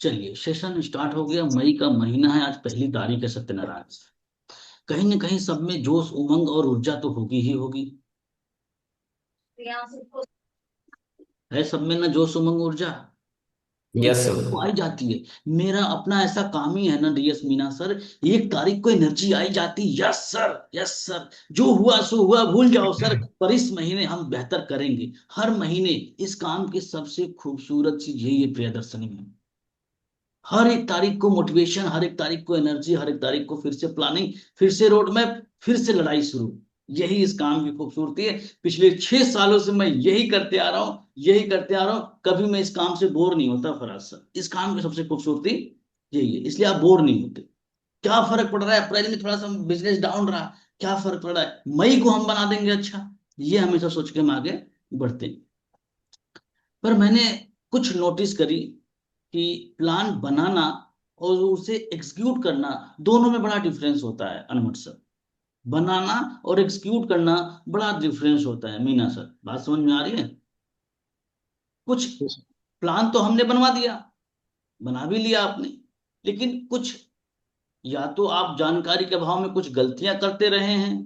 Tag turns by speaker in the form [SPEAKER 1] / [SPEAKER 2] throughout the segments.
[SPEAKER 1] चलिए, session start हो गया। मई का महीना है, आज पहली तारीख है। सत्यनारायण, कहीं ना कहीं सब में जोश उमंग और ऊर्जा तो होगी ही होगी। है सब में ना जोश उमंग ऊर्जा? तो
[SPEAKER 2] यस सर।
[SPEAKER 1] वो आई जाती है। मेरा अपना ऐसा काम ही है ना डीएस मीना सर, 1 तारीख को एनर्जी आई जाती। Yes sir, yes sir. जो हुआ सो हुआ, भूल जाओ सर। पर इस महीने हम बेहतर करेंगे। हर महीने इस काम की सबसे खूबसूरत चीज यही है प्रियदर्शनी में, हर 1 तारीख को मोटिवेशन, हर 1 तारीख को एनर्जी, हर 1 तारीख को फिर से प्लानिंग, फिर से रोड मैप, फिर से लड़ाई शुरू। यही इस काम की खूबसूरती है। पिछले 6 सालों से मैं यही करते आ रहा हूँ, यही करते आ रहा हूँ। कभी मैं इस काम से बोर नहीं होता फराज सर। इस काम की सबसे खूबसूरती यही है, इसलिए आप बोर नहीं होते। क्या फर्क पड़ रहा है, अप्रैल में थोड़ा सा बिजनेस डाउन रहा, क्या फर्क पड़ रहा है, मई को हम बना देंगे अच्छा। ये हमेशा सोच के हम आगे बढ़ते हैं। पर मैंने कुछ नोटिस करी कि प्लान बनाना और उसे एग्जीक्यूट करना, दोनों में बड़ा डिफरेंस होता है अनमोल सर। बनाना और एग्जीक्यूट करना बड़ा डिफरेंस होता है मीना सर। बात समझ में आ रही है? कुछ प्लान तो हमने बनवा दिया, बना भी लिया आपने, लेकिन कुछ, या तो आप जानकारी के अभाव में कुछ गलतियां करते रहे हैं,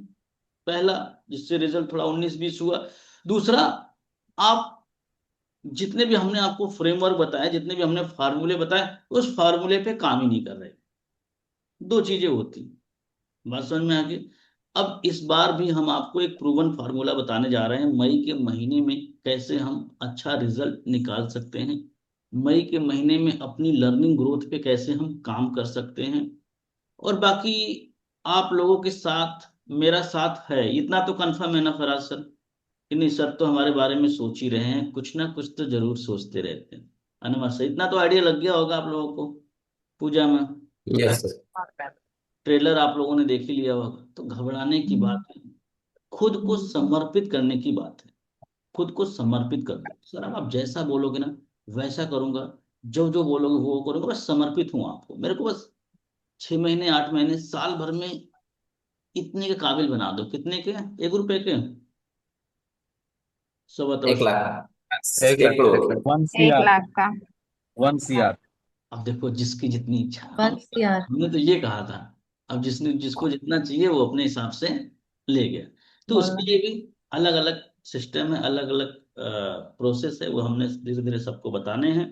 [SPEAKER 1] पहला, जिससे रिजल्ट थोड़ा 19-20 हुआ। दूसरा, आप जितने भी हमने आपको फ्रेमवर्क बताया, जितने भी हमने फार्मूले बताए, उस फार्मूले पे काम ही नहीं कर रहे। दो चीजें होती, बात समझ में आ गई। अब इस बार भी हम आपको एक प्रूवन फार्मूला बताने जा रहे हैं, मई के महीने में कैसे हम अच्छा रिजल्ट निकाल सकते हैं। मई के महीने में अपनी लर्निंग ग्रोथ पे कैसे हम काम कर सकते हैं। और बाकी आप लोगों के साथ मेरा साथ है, इतना तो कंफर्म है ना फराज सर? कि नहीं, सर तो हमारे बारे में सोच ही रहे हैं, कुछ ना कुछ तो जरूर सोचते रहते हैं। अनवर सर, इतना तो आइडिया लग गया होगा आप लोगों को। पूजा में
[SPEAKER 2] यस सर।
[SPEAKER 1] ट्रेलर आप लोगों ने देख ही लिया होगा, तो घबराने की बात है, खुद को समर्पित करने की बात है। खुद को समर्पित कर दो सर। अब आप जैसा बोलोगे ना वैसा करूंगा, जो जो बोलोगे वो करूंगा। बस समर्पित हूं आपको, मेरे को बस 6 महीने, 8 महीने, साल भर में इतने के काबिल बना दो। कितने के? 1 रुपए के? सौ बताओ।
[SPEAKER 2] 1 लाख।
[SPEAKER 3] एक
[SPEAKER 2] एक
[SPEAKER 3] लाख का,
[SPEAKER 2] करोड़
[SPEAKER 3] 1 CR,
[SPEAKER 4] 1 लाख का।
[SPEAKER 3] 1 CR।
[SPEAKER 1] अब देखो, जिसकी जितनी इच्छा, हम
[SPEAKER 4] बस यार।
[SPEAKER 1] हमने तो ये कहा था। अब जिसने जिसको जितना चाहिए वो अपने हिसाब से ले गया। तो उसके
[SPEAKER 4] बोलना।
[SPEAKER 1] लिए भी अलग अलग सिस्टम है, अलग अलग प्रोसेस है, वो हमने धीरे धीरे सबको बताने हैं।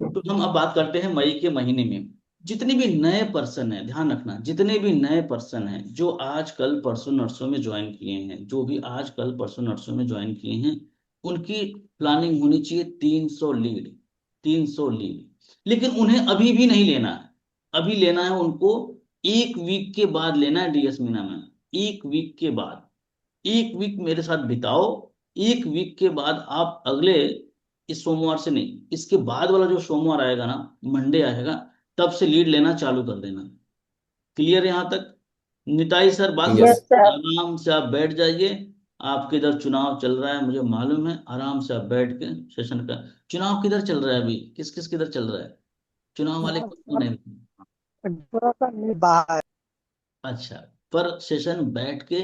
[SPEAKER 1] तो हम अब बात करते हैं मई के महीने में। जितने भी नए पर्सन हैं, ध्यान रखना, जितने भी नए पर्सन हैं जो आज कल परसों नरसों में ज्वाइन किए हैं, जो भी आज कल परसों नरसों में ज्वाइन किए हैं, उनकी प्लानिंग होनी चाहिए 300 लीड। 300 लीड, लेकिन उन्हें अभी भी नहीं लेना है। अभी लेना है उनको 1 वीक के बाद लेना है डीएस मीना में। 1 वीक के बाद, 1 वीक मेरे साथ बिताओ। 1 वीक के बाद आप अगले, इस सोमवार से नहीं, इसके बाद वाला जो सोमवार आएगा ना, मंडे आएगा, तब से लीड लेना चालू कर देना। क्लियर यहाँ तक? निताई सर बात समझ?
[SPEAKER 2] यस।
[SPEAKER 4] Yes sir.
[SPEAKER 1] आराम से आप बैठ जाइए। आपके इधर चुनाव चल रहा है, मुझे मालूम है। आराम से आप बैठ के सेशन का, चुनाव किधर चल रहा है अभी, किस किस किधर चल रहा है? चुनाव वाले कौन कौन है?
[SPEAKER 5] बाहर।
[SPEAKER 1] अच्छा, पर सेशन बैठ के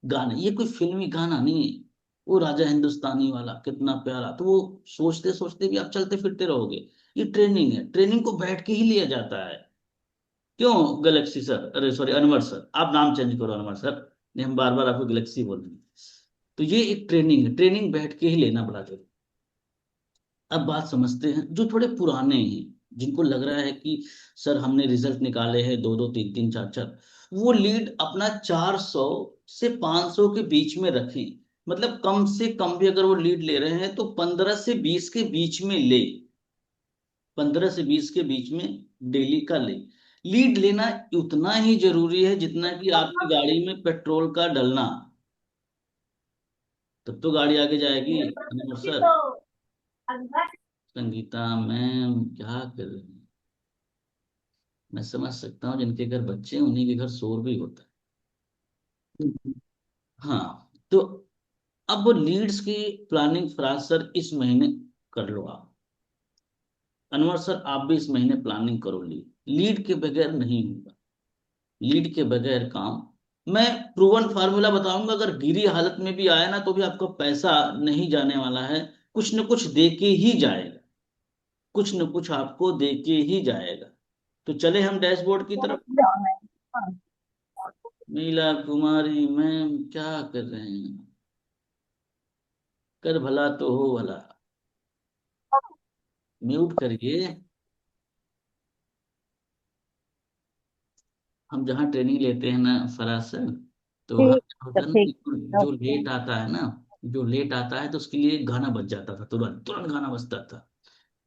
[SPEAKER 1] गाने, ये कोई फिल्मी गाना नहीं है। वो राजा हिंदुस्तानी वाला कितना प्यारा, तो वो सोचते सोचते भी आप चलते फिरते रहोगे। ये ट्रेनिंग है, ट्रेनिंग को बैठ के ही लिया जाता है। क्यों गैलेक्सी सर, अरे सॉरी अनवर सर, आप नाम चेंज करो अनवर सर। नहीं, हम बार बार आपको गैलेक्सी बोल रहे हैं। तो ये एक ट्रेनिंग है, ट्रेनिंग बैठ के ही लेना बड़ा जरूरी। अब बात समझते हैं जो थोड़े पुराने हैं, जिनको लग रहा है कि सर हमने रिजल्ट निकाले हैं 2-2, 3-3, 4-4, वो लीड अपना 400 से 500 के बीच में रखें। मतलब कम से कम भी अगर वो लीड ले रहे हैं तो 15 से 20 के बीच में ले। 15 से 20 के बीच में डेली का ले। लीड लेना उतना ही जरूरी है जितना कि आपकी गाड़ी में पेट्रोल का डलना। तब तो गाड़ी आगे जाएगी अनवर सर। संगीता मैम क्या कर रही हैं? मैं समझ सकता हूँ, जिनके घर बच्चे हैं उन्हीं के घर शोर भी होता है। हाँ, तो अब वो लीड्स की प्लानिंग फराज सर इस महीने कर लो आप। अनवर सर आप भी इस महीने प्लानिंग करो। लीड, लीड के बगैर नहीं होगा। लीड के बगैर काम, मैं प्रूवन फार्मूला बताऊंगा, अगर गिरी हालत में भी आया ना तो भी आपका पैसा नहीं जाने वाला है, कुछ न कुछ दे के ही जाएगा। कुछ न कुछ आपको दे के ही जाएगा। तो चले हम डैशबोर्ड की तरफ।
[SPEAKER 2] हाँ।
[SPEAKER 1] मीला कुमारी मैम क्या कर रहे हैं? कर भला तो हो भला। म्यूट करिए। हम जहाँ ट्रेनिंग लेते हैं ना फराज सर, तो वहाँ
[SPEAKER 2] ठीक।
[SPEAKER 1] क्या होता है
[SPEAKER 2] सब
[SPEAKER 1] ना
[SPEAKER 2] ठीक।
[SPEAKER 1] कि जो
[SPEAKER 2] ओके।
[SPEAKER 1] लेट आता है ना, जो लेट आता है तो उसके लिए गाना बज जाता था, तुरंत तुरंत गाना बजता था।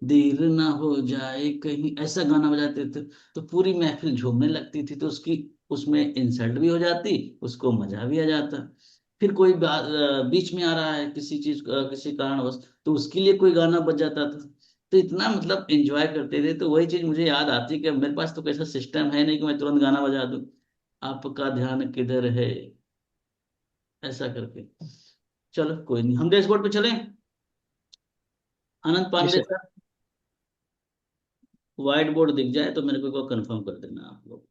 [SPEAKER 1] देर ना हो जाए कहीं, ऐसा गाना बजाते थे तो पूरी महफिल झूमने लगती थी। तो उसकी उसमें इंसल्ट भी हो जाती, उसको मजा भी आ जाता। फिर कोई बीच में आ रहा है किसी चीज किसी कारणवश, तो उसके लिए कोई गाना बज जाता था। तो इतना मतलब एंजॉय करते थे। तो वही चीज मुझे याद आती है कि अब मेरे पास तो कैसा सिस्टम है नहीं कि मैं तुरंत गाना बजा दूं, आपका ध्यान किधर है, ऐसा करके। चलो कोई नहीं, हम डैशबोर्ड पे चलें। Anand
[SPEAKER 3] yes
[SPEAKER 1] Pandey
[SPEAKER 3] sir.
[SPEAKER 1] Sir, whiteboard दिख जाए तो मेरे को कंफर्म कर देना आप लोग।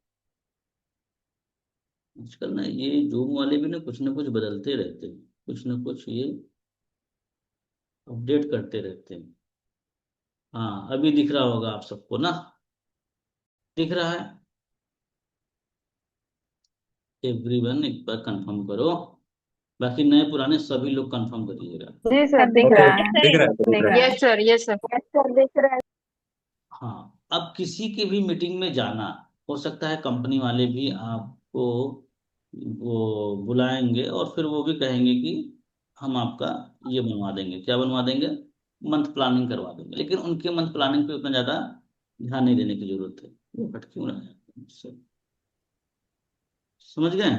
[SPEAKER 1] आजकल ना ये जूम वाले भी ना कुछ बदलते रहते हैं, कुछ ना कुछ ये अपडेट करते रहते हैं। हाँ अभी दिख रहा होगा आप सबको ना, दिख रहा है। एवरीवन एक बार कंफर्म करो, बाकी नए पुराने सभी लोग कंफर्म करिएगा।
[SPEAKER 2] जी सर, दिख
[SPEAKER 3] ओके
[SPEAKER 2] रहा
[SPEAKER 3] ओके,
[SPEAKER 2] है।
[SPEAKER 3] दिख रहा है दिख
[SPEAKER 2] दिख
[SPEAKER 3] रहा
[SPEAKER 2] रहा
[SPEAKER 3] है।
[SPEAKER 2] है।
[SPEAKER 4] Yes sir, yes sir.
[SPEAKER 2] Yes sir, दिख रहा है।
[SPEAKER 1] हाँ अब किसी की भी मीटिंग में जाना, हो सकता है कंपनी वाले भी आपको वो बुलाएंगे और फिर वो भी कहेंगे कि हम आपका ये बनवा देंगे, क्या बनवा देंगे, मंथ प्लानिंग करवा देंगे। लेकिन उनके मंथ प्लानिंग पे उतना ज्यादा ध्यान नहीं देने की जरूरत है। वो हट क्यों रहा है मुझसे? समझ गए?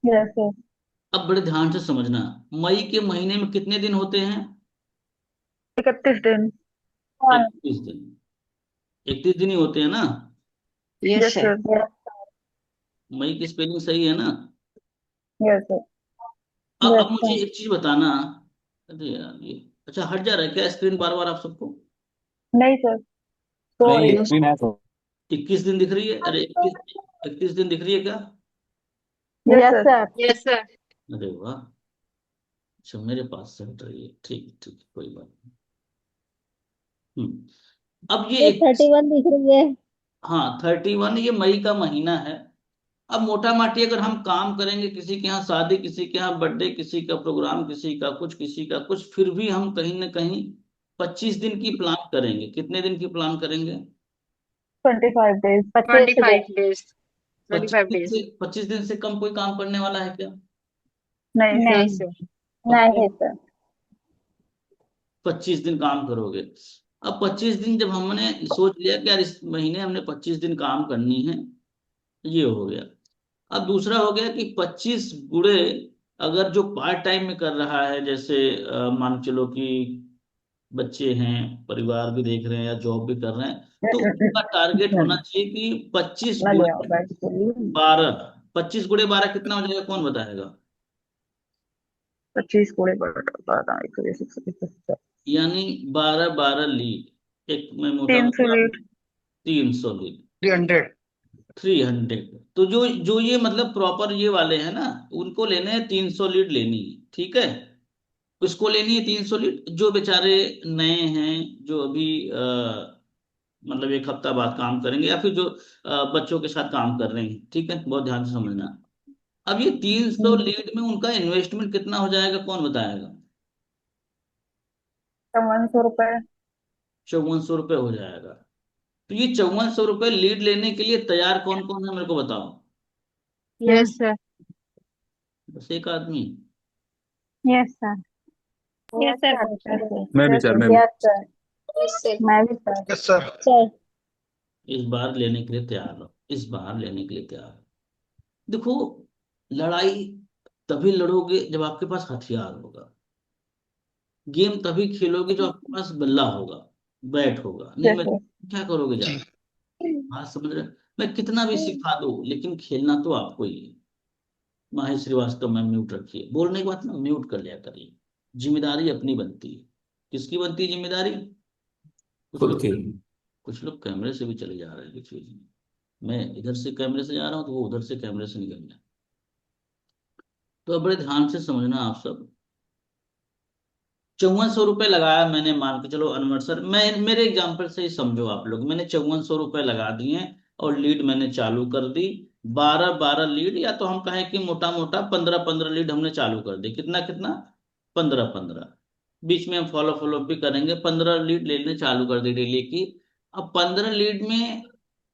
[SPEAKER 2] Yes sir.
[SPEAKER 1] अब बड़े ध्यान से समझना, मई के महीने में कितने दिन होते हैं?
[SPEAKER 2] 31 दिन। वन।
[SPEAKER 1] 31 दिन। 31 दिन ही होते हैं ना?
[SPEAKER 4] Yes
[SPEAKER 2] yes
[SPEAKER 4] sir.
[SPEAKER 2] सर।
[SPEAKER 1] मई की स्पेलिंग सही है ना?
[SPEAKER 2] Yes sir.
[SPEAKER 1] अब
[SPEAKER 2] यस
[SPEAKER 1] मुझे
[SPEAKER 2] सर।
[SPEAKER 1] एक चीज बताना। अरे यार ये अच्छा हट जा रहा है क्या स्क्रीन बार बार आप सबको?
[SPEAKER 2] नहीं सर,
[SPEAKER 3] नहीं,
[SPEAKER 2] सॉरी।
[SPEAKER 3] स्क्रीन है सर।
[SPEAKER 1] 21 दिन दिख रही है? अरे 21 दिन दिख रही है क्या?
[SPEAKER 2] Yes sir.
[SPEAKER 4] Yes sir.
[SPEAKER 1] अरे वाह। अच्छा मेरे पास से हट रही है, ठीक ठीक कोई बात नहीं। अब ये
[SPEAKER 2] ये
[SPEAKER 1] एक,
[SPEAKER 2] 31 दिख रही है।
[SPEAKER 1] हाँ 31 ये मई का महीना है। अब मोटा माटी अगर हम काम करेंगे, किसी के यहाँ शादी, किसी के यहाँ बर्थडे, किसी का प्रोग्राम, किसी का कुछ किसी का कुछ, फिर भी हम कहीं ना कहीं 25 दिन की प्लान करेंगे। कितने दिन की प्लान करेंगे?
[SPEAKER 2] 25 डेज,
[SPEAKER 4] 25
[SPEAKER 2] 25 दिन।
[SPEAKER 4] डेज। ट्वेंटी
[SPEAKER 1] पच्चीस
[SPEAKER 4] फाइव
[SPEAKER 1] दिन
[SPEAKER 4] डेज
[SPEAKER 1] से 25 दिन से कम कोई काम करने वाला है क्या?
[SPEAKER 2] नहीं
[SPEAKER 4] नहीं
[SPEAKER 2] सर।
[SPEAKER 4] सर।
[SPEAKER 1] पक्का?
[SPEAKER 2] नहीं सर।
[SPEAKER 1] 25 दिन काम करोगे? अब 25 दिन जब हमने सोच लिया कि यार इस महीने हमने 25 दिन काम करनी है, ये हो गया। अब दूसरा हो गया कि 25 गुणे, अगर जो पार्ट टाइम में कर रहा है, जैसे मान के चलो कि बच्चे हैं, परिवार भी देख रहे हैं या जॉब भी कर रहे हैं, तो उनका टारगेट होना चाहिए कि पच्चीस
[SPEAKER 2] मैं ले आओ
[SPEAKER 1] गुणे
[SPEAKER 2] बैठ बोलिए।
[SPEAKER 1] बारह 25 गुणे 12 कितना हो जाएगा, कौन बताएगा?
[SPEAKER 2] 25 को 12
[SPEAKER 1] यानी 12 12 लीड, एक में मोटा
[SPEAKER 2] 300
[SPEAKER 1] मोटा
[SPEAKER 2] लीट।
[SPEAKER 1] 300 लीड।
[SPEAKER 3] 300।
[SPEAKER 1] 300। तो जो जो ये मतलब प्रॉपर ये वाले हैं ना, उनको लेने हैं 300 लीड लेनी है, ठीक है। उसको लेनी है 300 लीड। जो बेचारे नए हैं, जो अभी मतलब एक हफ्ता बाद काम करेंगे, या फिर जो बच्चों के साथ काम कर रहे हैं, ठीक है, बहुत ध्यान से समझना। अब ये 300 लीड में उनका इन्वेस्टमेंट कितना हो जाएगा, कौन बताएगा?
[SPEAKER 2] 5400 रुपए।
[SPEAKER 1] 5400 रुपये हो जाएगा। तो ये 5400 रुपये लीड लेने के लिए तैयार कौन कौन है मेरे को बताओ?
[SPEAKER 4] Yes sir.
[SPEAKER 1] बस एक आदमी?
[SPEAKER 2] Yes sir. Yes sir.
[SPEAKER 3] मैं भी सर, मैं भी।
[SPEAKER 2] Yes sir.
[SPEAKER 4] Yes sir.
[SPEAKER 2] मैं भी सर।
[SPEAKER 3] Yes sir.
[SPEAKER 2] सर।
[SPEAKER 1] इस बार लेने के लिए तैयार हो, इस बार लेने के लिए तैयार हो। देखो, लड़ाई तभी लड़ोगे जब आपके पास हथियार होगा। गेम तभी खेलोगे जो आपके पास बल्ला होगा, बैट होगा। नहीं
[SPEAKER 2] यस
[SPEAKER 1] मैं
[SPEAKER 2] सर।
[SPEAKER 1] क्या करोगे
[SPEAKER 3] जी।
[SPEAKER 1] जाकर? बात समझ रहे? मैं कितना भी सिखा दूं, लेकिन खेलना तो आपको ही है। माही श्रीवास्तव में म्यूट रखिए, बोलने के बाद ना म्यूट कर लिया करिए। जिम्मेदारी अपनी बनती है। किसकी बनती है जिम्मेदारी? कुछ
[SPEAKER 3] खुद
[SPEAKER 1] लोग,
[SPEAKER 3] के।
[SPEAKER 1] कुछ लोग कैमरे से भी चले जा रहे हैं कुछ चीज में। मैं इधर से कैमरे से जा रहा हूँ तो वो उधर से कैमरे से निकल गया। तो अब बड़े ध्यान से समझना आप सब। ₹5400 लगाया मैंने, मान के चलो अनवर सर, मैं मेरे एग्जांपल से ही समझो आप लोग, मैंने ₹5400 लगा दिए और लीड मैंने चालू कर दी। 12-12 लीड, या तो हम कहें कि मोटा मोटा 15-15 लीड हमने चालू कर दी। कितना कितना? 15-15। बीच में हम फॉलो फॉलो भी करेंगे। 15 लीड लेने चालू कर दी डेली की। अब 15 लीड में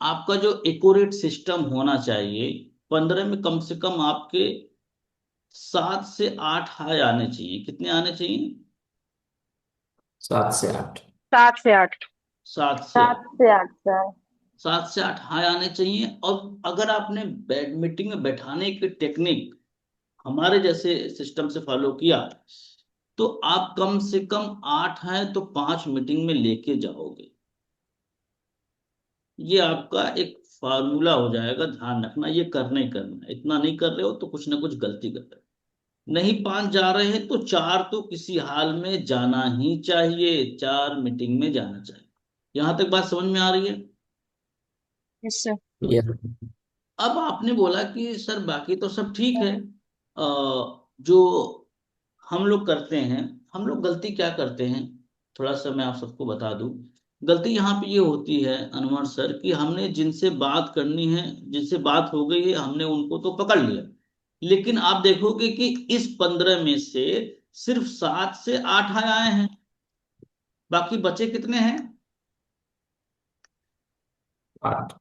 [SPEAKER 1] आपका जो एक्यूरेट सिस्टम होना चाहिए, 15 में कम से कम आपके 7 से 8 हाई आने चाहिए। कितने आने चाहिए?
[SPEAKER 3] 7 से 8।
[SPEAKER 4] 7 से 8।
[SPEAKER 1] 7 से 8।
[SPEAKER 2] 7 से 8 सर।
[SPEAKER 1] 7 से 8 हाई आने चाहिए। और अगर आपने मीटिंग में बैठाने की टेक्निक हमारे जैसे सिस्टम से फॉलो किया, तो आप कम से कम 8 हैं तो 5 मीटिंग में लेके जाओगे। ये आपका एक फार्मूला हो जाएगा, ध्यान रखना। ये करना ही करना है। इतना नहीं कर रहे हो तो कुछ ना कुछ गलती कर रहे हो। नहीं 5 जा रहे हैं तो 4 तो किसी हाल में जाना ही चाहिए। 4 मीटिंग में जाना चाहिए। यहां तक बात समझ में आ रही है?
[SPEAKER 4] Yes sir.
[SPEAKER 3] यस।
[SPEAKER 1] अब आपने बोला कि सर बाकी तो सब ठीक है, जो हम लोग करते हैं, हम लोग गलती क्या करते हैं, थोड़ा सा मैं आप सबको बता दूं। गलती यहाँ पे ये होती है अनवर सर, कि हमने जिनसे बात करनी है, जिनसे बात हो गई है, हमने उनको तो पकड़ लिया। लेकिन आप देखोगे कि इस 15 में से सिर्फ 7 से 8 आए हैं। बाकी बचे कितने हैं?
[SPEAKER 3] 8।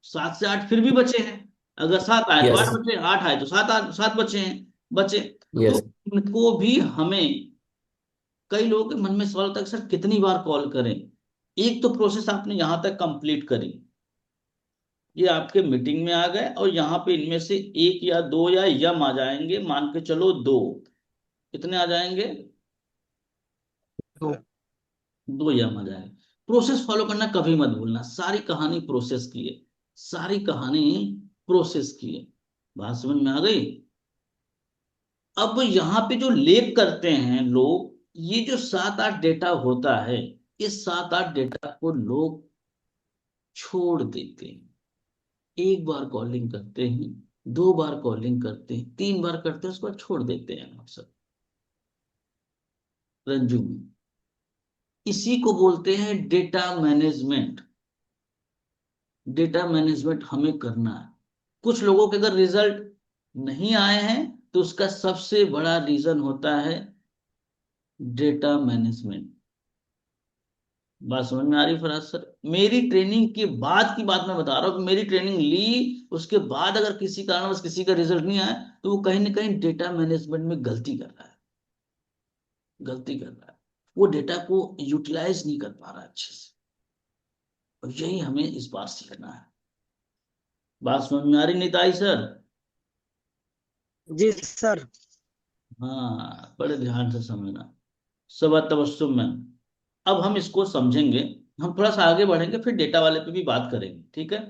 [SPEAKER 1] 7 से 8 फिर भी बचे हैं। अगर 7 आए तो
[SPEAKER 3] यस।
[SPEAKER 1] 8 बचे, 8 आए तो 7 बचे हैं। बचे। तो
[SPEAKER 3] यस।
[SPEAKER 1] इनको भी हमें, कई लोगों के मन में सवाल था कि सर कितनी बार कॉल करें। एक तो प्रोसेस आपने यहां तक कंप्लीट करी, ये आपके मीटिंग में आ गए, और यहाँ पे इनमें से एक या दो या यम आ जाएंगे, मान के चलो 2। कितने आ जाएंगे? 2 यम आ जाएंगे। प्रोसेस फॉलो करना कभी मत भूलना। सारी कहानी प्रोसेस की है। सारी कहानी प्रोसेस की है। बात समझ में आ गई? अब यहाँ पे जो लेख करते हैं लोग, ये जो 7-8 डेटा होता है, इस 7-8 डेटा को लोग छोड़ देते हैं। एक बार कॉलिंग करते हैं, 2 बार कॉलिंग करते हैं, 3 बार करते हैं, उसके बाद छोड़ देते हैं अक्सर। रंजू में इसी को बोलते हैं डेटा मैनेजमेंट। डेटा मैनेजमेंट हमें करना है। कुछ लोगों के अगर रिजल्ट नहीं आए हैं तो उसका सबसे बड़ा रीजन होता है डेटा मैनेजमेंट। बात समझ में आ रही फराज सर? मेरी ट्रेनिंग के बाद की बात मैं बता रहा हूँ कि मेरी ट्रेनिंग ली, उसके बाद अगर किसी कारणवश किसी का रिजल्ट नहीं आया तो वो कहीं ना कहीं डेटा मैनेजमेंट में गलती कर रहा है। गलती कर रहा है। वो डेटा को यूटिलाइज नहीं कर पा रहा है अच्छे से। और यही हमें इस बार सीखना है। बात समझ में आ रही निताई सर?
[SPEAKER 5] जी सर।
[SPEAKER 1] हाँ, बड़े ध्यान से समझना। सब तबस्सुम में। अब हम इसको समझेंगे। हम थोड़ा सा आगे बढ़ेंगे, फिर डेटा वाले पे भी बात करेंगे, ठीक है?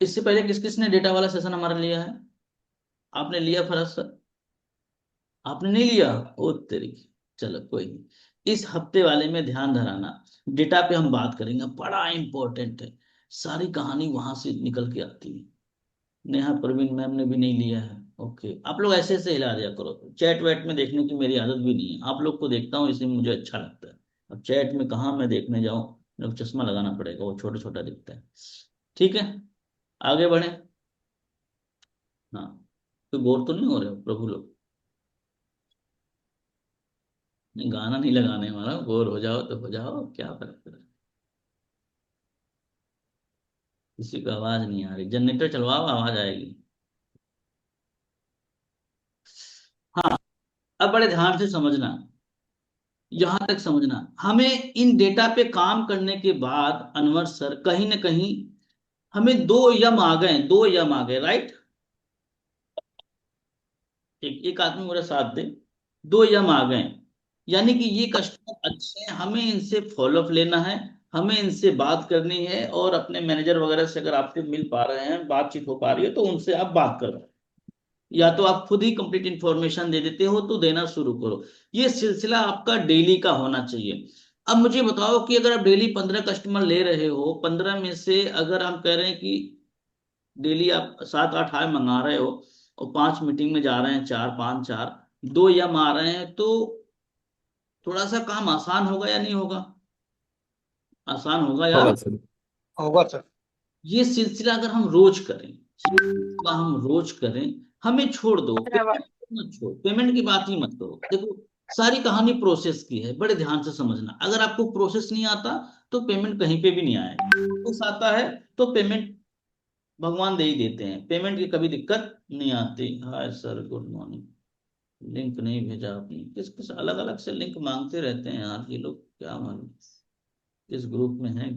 [SPEAKER 1] इससे पहले किस किस ने डेटा वाला सेशन हमारा लिया है? आपने लिया फराज सर? आपने नहीं लिया? ओ तेरी। चलो कोई नहीं। इस हफ्ते वाले में ध्यान धराना। डेटा पे हम बात करेंगे, बड़ा इंपॉर्टेंट है। सारी कहानी वहां से निकल के आती है। नेहा प्रवीण मैम ने भी नहीं लिया है। ओके, आप लोग ऐसे ऐसे हिला दिया करो। चैट वैट में देखने की मेरी आदत भी नहीं है। आप लोग को देखता हूँ इसलिए मुझे अच्छा लगता है। अब चैट में कहाँ मैं देखने जाऊँ? मेरे को चश्मा लगाना पड़ेगा, वो छोटा छोटा दिखता है। ठीक है, आगे बढ़े। हाँ, कोई बोर तो नहीं हो रहे हो प्रभु लोग? नहीं, गाना नहीं लगाने वाला। बोर हो जाओ तो हो जाओ, क्या फर्क पड़ता है? किसी को आवाज नहीं आ रही? जनरेटर चलवाओ, आवाज आएगी। हाँ, अब बड़े ध्यान से समझना। यहां तक समझना, हमें इन डेटा पे काम करने के बाद अनवर सर कहीं ना कहीं हमें 2 यम आ गए। 2 यम आ गए, राइट? एक एक आदमी मेरे साथ दे। 2 यम आ गए। यानी कि ये कस्टमर अच्छे हैं, हमें इनसे फॉलोअप लेना है, हमें इनसे बात करनी है। और अपने मैनेजर वगैरह से अगर आपसे मिल पा रहे हैं, बातचीत हो पा रही है, तो उनसे आप बात करो। या तो आप खुद ही कंप्लीट इंफॉर्मेशन दे देते हो तो देना शुरू करो। ये सिलसिला आपका डेली का होना चाहिए। अब मुझे बताओ कि अगर आप डेली 15 कस्टमर ले रहे हो, 15 में से अगर हम कह रहे हैं कि डेली आप 7-8 हाय मंगा रहे हो, और 5 मीटिंग में जा रहे हैं, 4 5 4, 2 यम आ रहे हैं, तो थोड़ा सा काम आसान होगा या नहीं होगा? आसान होगा यार।
[SPEAKER 3] होगा सर।
[SPEAKER 4] होगा सर।
[SPEAKER 1] ये सिलसिला अगर हम रोज करें, सिलसिला हम रोज करें, हमें छोड़ दो,
[SPEAKER 2] बराबर।
[SPEAKER 1] पेमेंट मत छोड़, पेमेंट की बात ही मत करो। देखो, सारी कहानी प्रोसेस की है, बड़े ध्यान से समझना। अगर आपको प्रोसेस नहीं आता तो पेमेंट कहीं पे भी नहीं आएगा। प्रोसेस आता है तो पेमेंट भगवान दे ही देते हैं, पेमेंट की कभी दिक्कत नहीं आती। Hi sir, good morning. Link नहीं भेजा आपने, किस किस अलग अलग से लिंक मांगते रहते हैं यार ये लोग, क्या मालूम किस ग्रुप में है।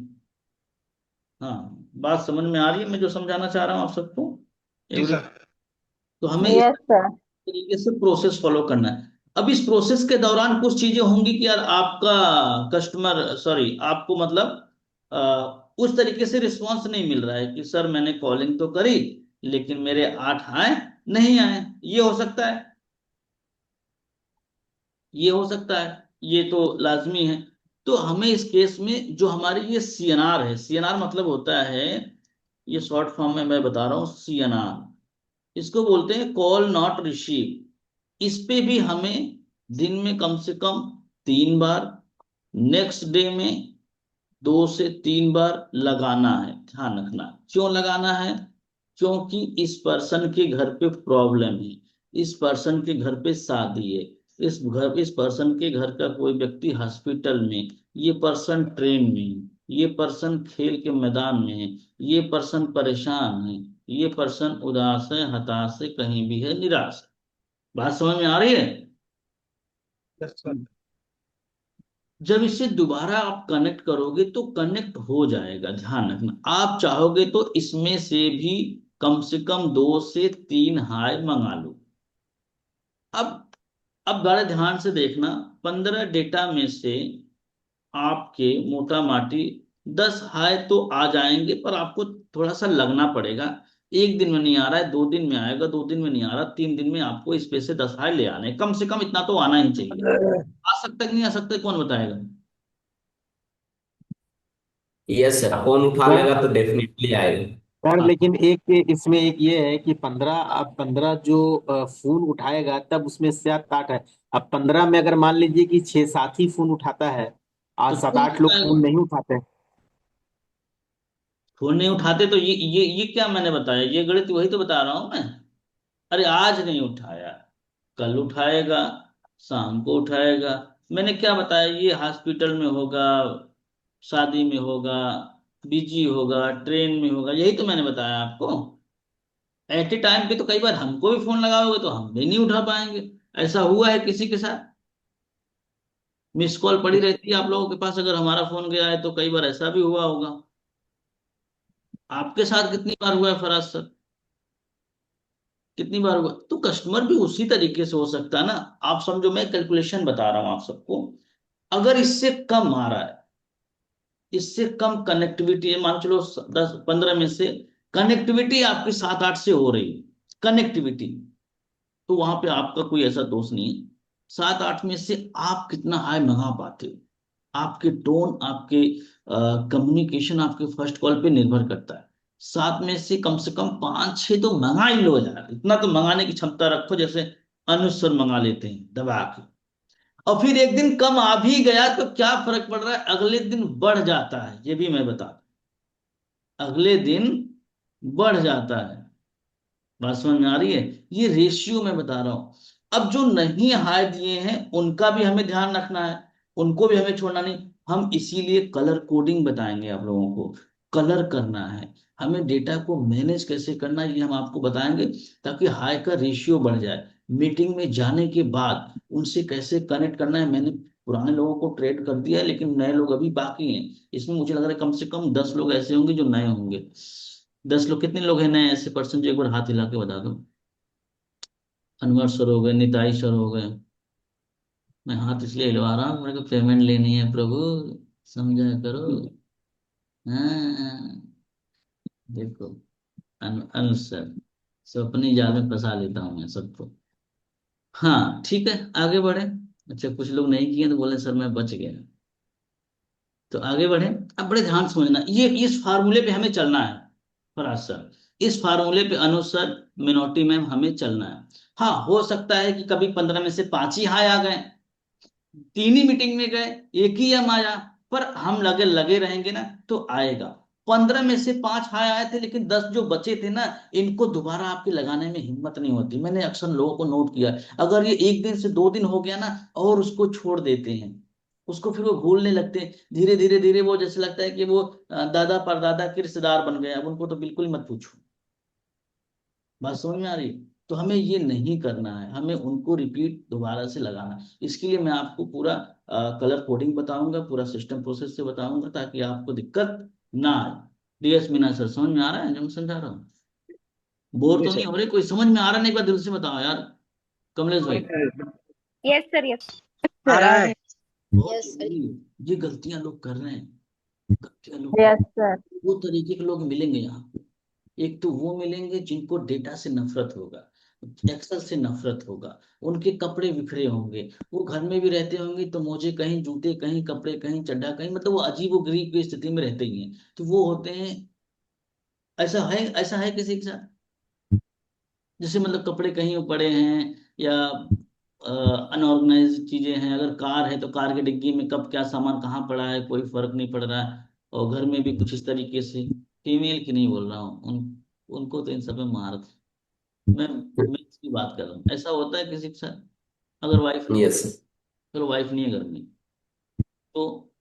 [SPEAKER 1] हाँ, बात समझ में आ रही है मैं जो समझाना चाह रहा हूँ आप सबको?
[SPEAKER 4] जी
[SPEAKER 1] एवरी,
[SPEAKER 4] सर।
[SPEAKER 1] तो हमें इस
[SPEAKER 2] यस सर।
[SPEAKER 1] तरीके से प्रोसेस फॉलो करना है। अब इस प्रोसेस के दौरान कुछ चीजें होंगी कि यार आपका कस्टमर, सॉरी आपको मतलब उस तरीके से रिस्पांस नहीं मिल रहा है कि सर मैंने कॉलिंग तो करी लेकिन मेरे 8 आए नहीं आए, ये हो सकता है, ये हो सकता है, ये तो लाजमी है। तो हमें इस केस में जो हमारी ये सीएनआर है, सीएनआर मतलब होता है, ये शॉर्ट फॉर्म में मैं बता रहा हूँ, सीएनआर इसको बोलते हैं, कॉल नॉट रिसीव। इस पे भी हमें दिन में कम से कम 3 बार, नेक्स्ट डे में 2 से 3 बार लगाना है। ध्यान रखना क्यों लगाना है, क्योंकि इस पर्सन के घर पे प्रॉब्लम है, इस पर्सन के घर पे शादी है, इस पर्सन के घर का कोई व्यक्ति हॉस्पिटल में, ये पर्सन ट्रेन में है, ये पर्सन खेल के मैदान में है, ये पर्सन परेशान है, ये पर्सन उदास है, हताश है, कहीं भी है, निराश है। बात समझ में आ रही है?
[SPEAKER 4] Yes sir.
[SPEAKER 1] जब इससे दोबारा आप कनेक्ट करोगे तो कनेक्ट हो जाएगा, ध्यान रखना। आप चाहोगे तो इसमें से भी कम से कम 2 से 3 हाय मंगा लो। अब बड़े ध्यान से देखना, 15 डेटा में से आपके मोटा माटी 10 हाय तो आ जाएंगे, पर आपको थोड़ा सा लगना पड़ेगा। एक दिन में नहीं आ रहा है, 2 दिन में आएगा, 2 दिन में नहीं आ रहा, 3 दिन में आपको इस पे से 10 हाय ले आने, कम से कम इतना तो आना ही चाहिए। आ सकता है कि नहीं आ सकता है, कौन बताएगा?
[SPEAKER 3] यस सर, फोन उठा
[SPEAKER 5] सर
[SPEAKER 3] लेगा तो डेफिनेटली आएगा।
[SPEAKER 5] सर
[SPEAKER 1] हाँ,
[SPEAKER 5] लेकिन एक इसमें एक ये है कि 15, अब 15 जो फोन उठाएगा तब उसमें से आप काट है। अब 15 में अगर मान लीजिए कि 6 7 ही फोन उठाता है,
[SPEAKER 1] तो
[SPEAKER 5] आज सात
[SPEAKER 1] क्यों नहीं
[SPEAKER 5] आठ लोग
[SPEAKER 1] उठाएगा?
[SPEAKER 5] फोन नहीं उठाते।
[SPEAKER 1] फोन नहीं उठाते तो ये क्या मैंने बताया, ये गणित वही तो बता रहा हूं मैं। अरे आज नहीं उठाया, कल उठाएगा, शाम को उठाएगा। मैंने क्या बताया, ये हॉस्पिटल में होगा, शादी में होगा, बिजी होगा, ट्रेन में होगा, यही तो मैंने बताया आपको। एट ए टाइम पे तो कई बार हमको भी फोन लगाओगे तो हम भी नहीं उठा पाएंगे। ऐसा हुआ है किसी के साथ? मिस कॉल पड़ी रहती है आप लोगों के पास, अगर हमारा फोन गया है तो कई बार ऐसा भी हुआ होगा। आपके साथ कितनी बार हुआ है फराज सर, कितनी बार हुआ? तो कस्टमर भी उसी तरीके से हो सकता है ना। आप समझो, मैं कैलकुलेशन बता रहा हूं आप सबको। अगर इससे कम आ रहा है, इससे कम कनेक्टिविटी है, मान चलो 10 15 में से कनेक्टिविटी आपकी 7 8 से हो रही है, कनेक्टिविटी, तो वहां पे आपका कोई ऐसा दोष नहीं है। 7 8 में से आप कितना हाई मंगा पाते हो, आपके टोन, आपके कम्युनिकेशन, आपके फर्स्ट कॉल पे निर्भर करता है। 7 में से कम 5 6 तो मंगा ही लो यार, इतना तो मंगाने की क्षमता रखो, जैसे अनुज सर मंगा लेते हैं दबा के। और फिर एक दिन कम आ भी गया तो क्या फर्क पड़ रहा है, अगले दिन बढ़ जाता है, ये भी मैं बता दूं, अगले दिन बढ़ जाता है। बात समझ में आ रही है? ये रेशियो मैं बता रहा हूं। अब जो नहीं हाय दिए हैं उनका भी हमें ध्यान रखना है, उनको भी हमें छोड़ना नहीं। हम इसीलिए कलर कोडिंग बताएंगे आप लोगों को, कलर करना है हमें, डेटा को मैनेज कैसे करना है ये हम आपको बताएंगे, ताकि हाय का रेशियो बढ़ जाए। मीटिंग में जाने के बाद उनसे कैसे कनेक्ट करना है, मैंने पुराने लोगों को ट्रेड कर दिया है, लेकिन नए लोग अभी बाकी हैं। इसमें मुझे लग रहा है कम से कम 10 लोग ऐसे होंगे जो नए होंगे। 10 लोग, कितने लोग हैं नए ऐसे पर्सन जो, एक बार हाथ हिला के बता दो। अनवर सर हो गए, निताई सर हो गए। मैं हाथ इसलिए हिलवा रहा हूँ, मेरे को पेमेंट लेनी है प्रभु, समझा करो। हाँ, देखो, अनु सर, सब अपनी जाल में फंसा लेता हूँ मैं सबको। हाँ ठीक है, आगे बढ़े। अच्छा, कुछ लोग नहीं किए तो बोले सर मैं बच गया। तो आगे बढ़े। अब बड़े ध्यान से समझना, ये इस फार्मूले पे हमें चलना है फराज सर, इस फार्मूले पे अनुज सर मिनोटी में हमें चलना है। हाँ, हो सकता है कि कभी 15 में से 5 ही हाय आ गए, 3 ही मीटिंग में गए, एक ही हम आया, पर हम लगे लगे रहेंगे ना तो आएगा। 15 में से 5 हाय आए थे, लेकिन 10 जो बचे थे ना, इनको दोबारा आपके लगाने में हिम्मत नहीं होती। मैंने अक्सर लोगों को नोट किया, अगर ये 1 दिन से 2 दिन हो गया ना, और उसको छोड़ देते हैं, उसको फिर वो भूलने लगते हैं। धीरे धीरे धीरे वो जैसे लगता है कि वो दादा परदादा के रिश्तेदार बन गए। अब उनको तो बिल्कुल मत पूछो। बात समझ में आ रही है? तो हमें ये नहीं करना है, हमें उनको रिपीट दोबारा से लगाना है। इसके लिए मैं आपको पूरा कलर कोडिंग बताऊंगा, पूरा सिस्टम प्रोसेस से बताऊंगा, ताकि आपको दिक्कत ना आए। डीएस मीना सर, समझ में आ रहा है जो मैं समझा रहा हूँ? बोर
[SPEAKER 4] जी
[SPEAKER 1] तो नहीं
[SPEAKER 4] सर।
[SPEAKER 1] हो रहे? कोई समझ में आ रहा नहीं? एक बार दिल से बताओ यार, कमलेश भाई।
[SPEAKER 2] यस सर, यस
[SPEAKER 4] आ
[SPEAKER 2] सर,
[SPEAKER 4] रहा
[SPEAKER 2] आ
[SPEAKER 4] है।
[SPEAKER 2] रहे
[SPEAKER 1] बहुत ये गलतियां लोग कर रहे हैं, गलतियां लोग
[SPEAKER 2] हैं।
[SPEAKER 1] कर।
[SPEAKER 2] Yes sir.
[SPEAKER 1] वो तरीके के लोग मिलेंगे यहाँ। एक तो वो मिलेंगे जिनको डेटा से नफरत होगा, एक्सेल से नफरत होगा, उनके कपड़े बिखरे होंगे, वो घर में भी रहते होंगे तो मोजे कहीं, जूते कहीं, कपड़े कहीं, चड्डा कहीं, मतलब वो अजीब गरीब की स्थिति में रहते ही हैं। तो वो होते हैं, ऐसा है किसी के साथ, जैसे मतलब कपड़े कहीं पड़े हैं, या अनऑर्गेनाइज चीजें हैं। अगर कार है तो कार की डिग्गी में कब क्या सामान कहाँ पड़ा है, कोई फर्क नहीं पड़ रहा है। और घर में भी कुछ इस तरीके से, फीमेल की नहीं बोल रहा हूँ, उनको तो इन सब में महारत है। मैं इसकी बात कर रहा हूँ। ऐसा होता है किसी के साथ? अगर वाइफ है,
[SPEAKER 3] यस।
[SPEAKER 1] चलो वाइफ नहीं है घर में, तो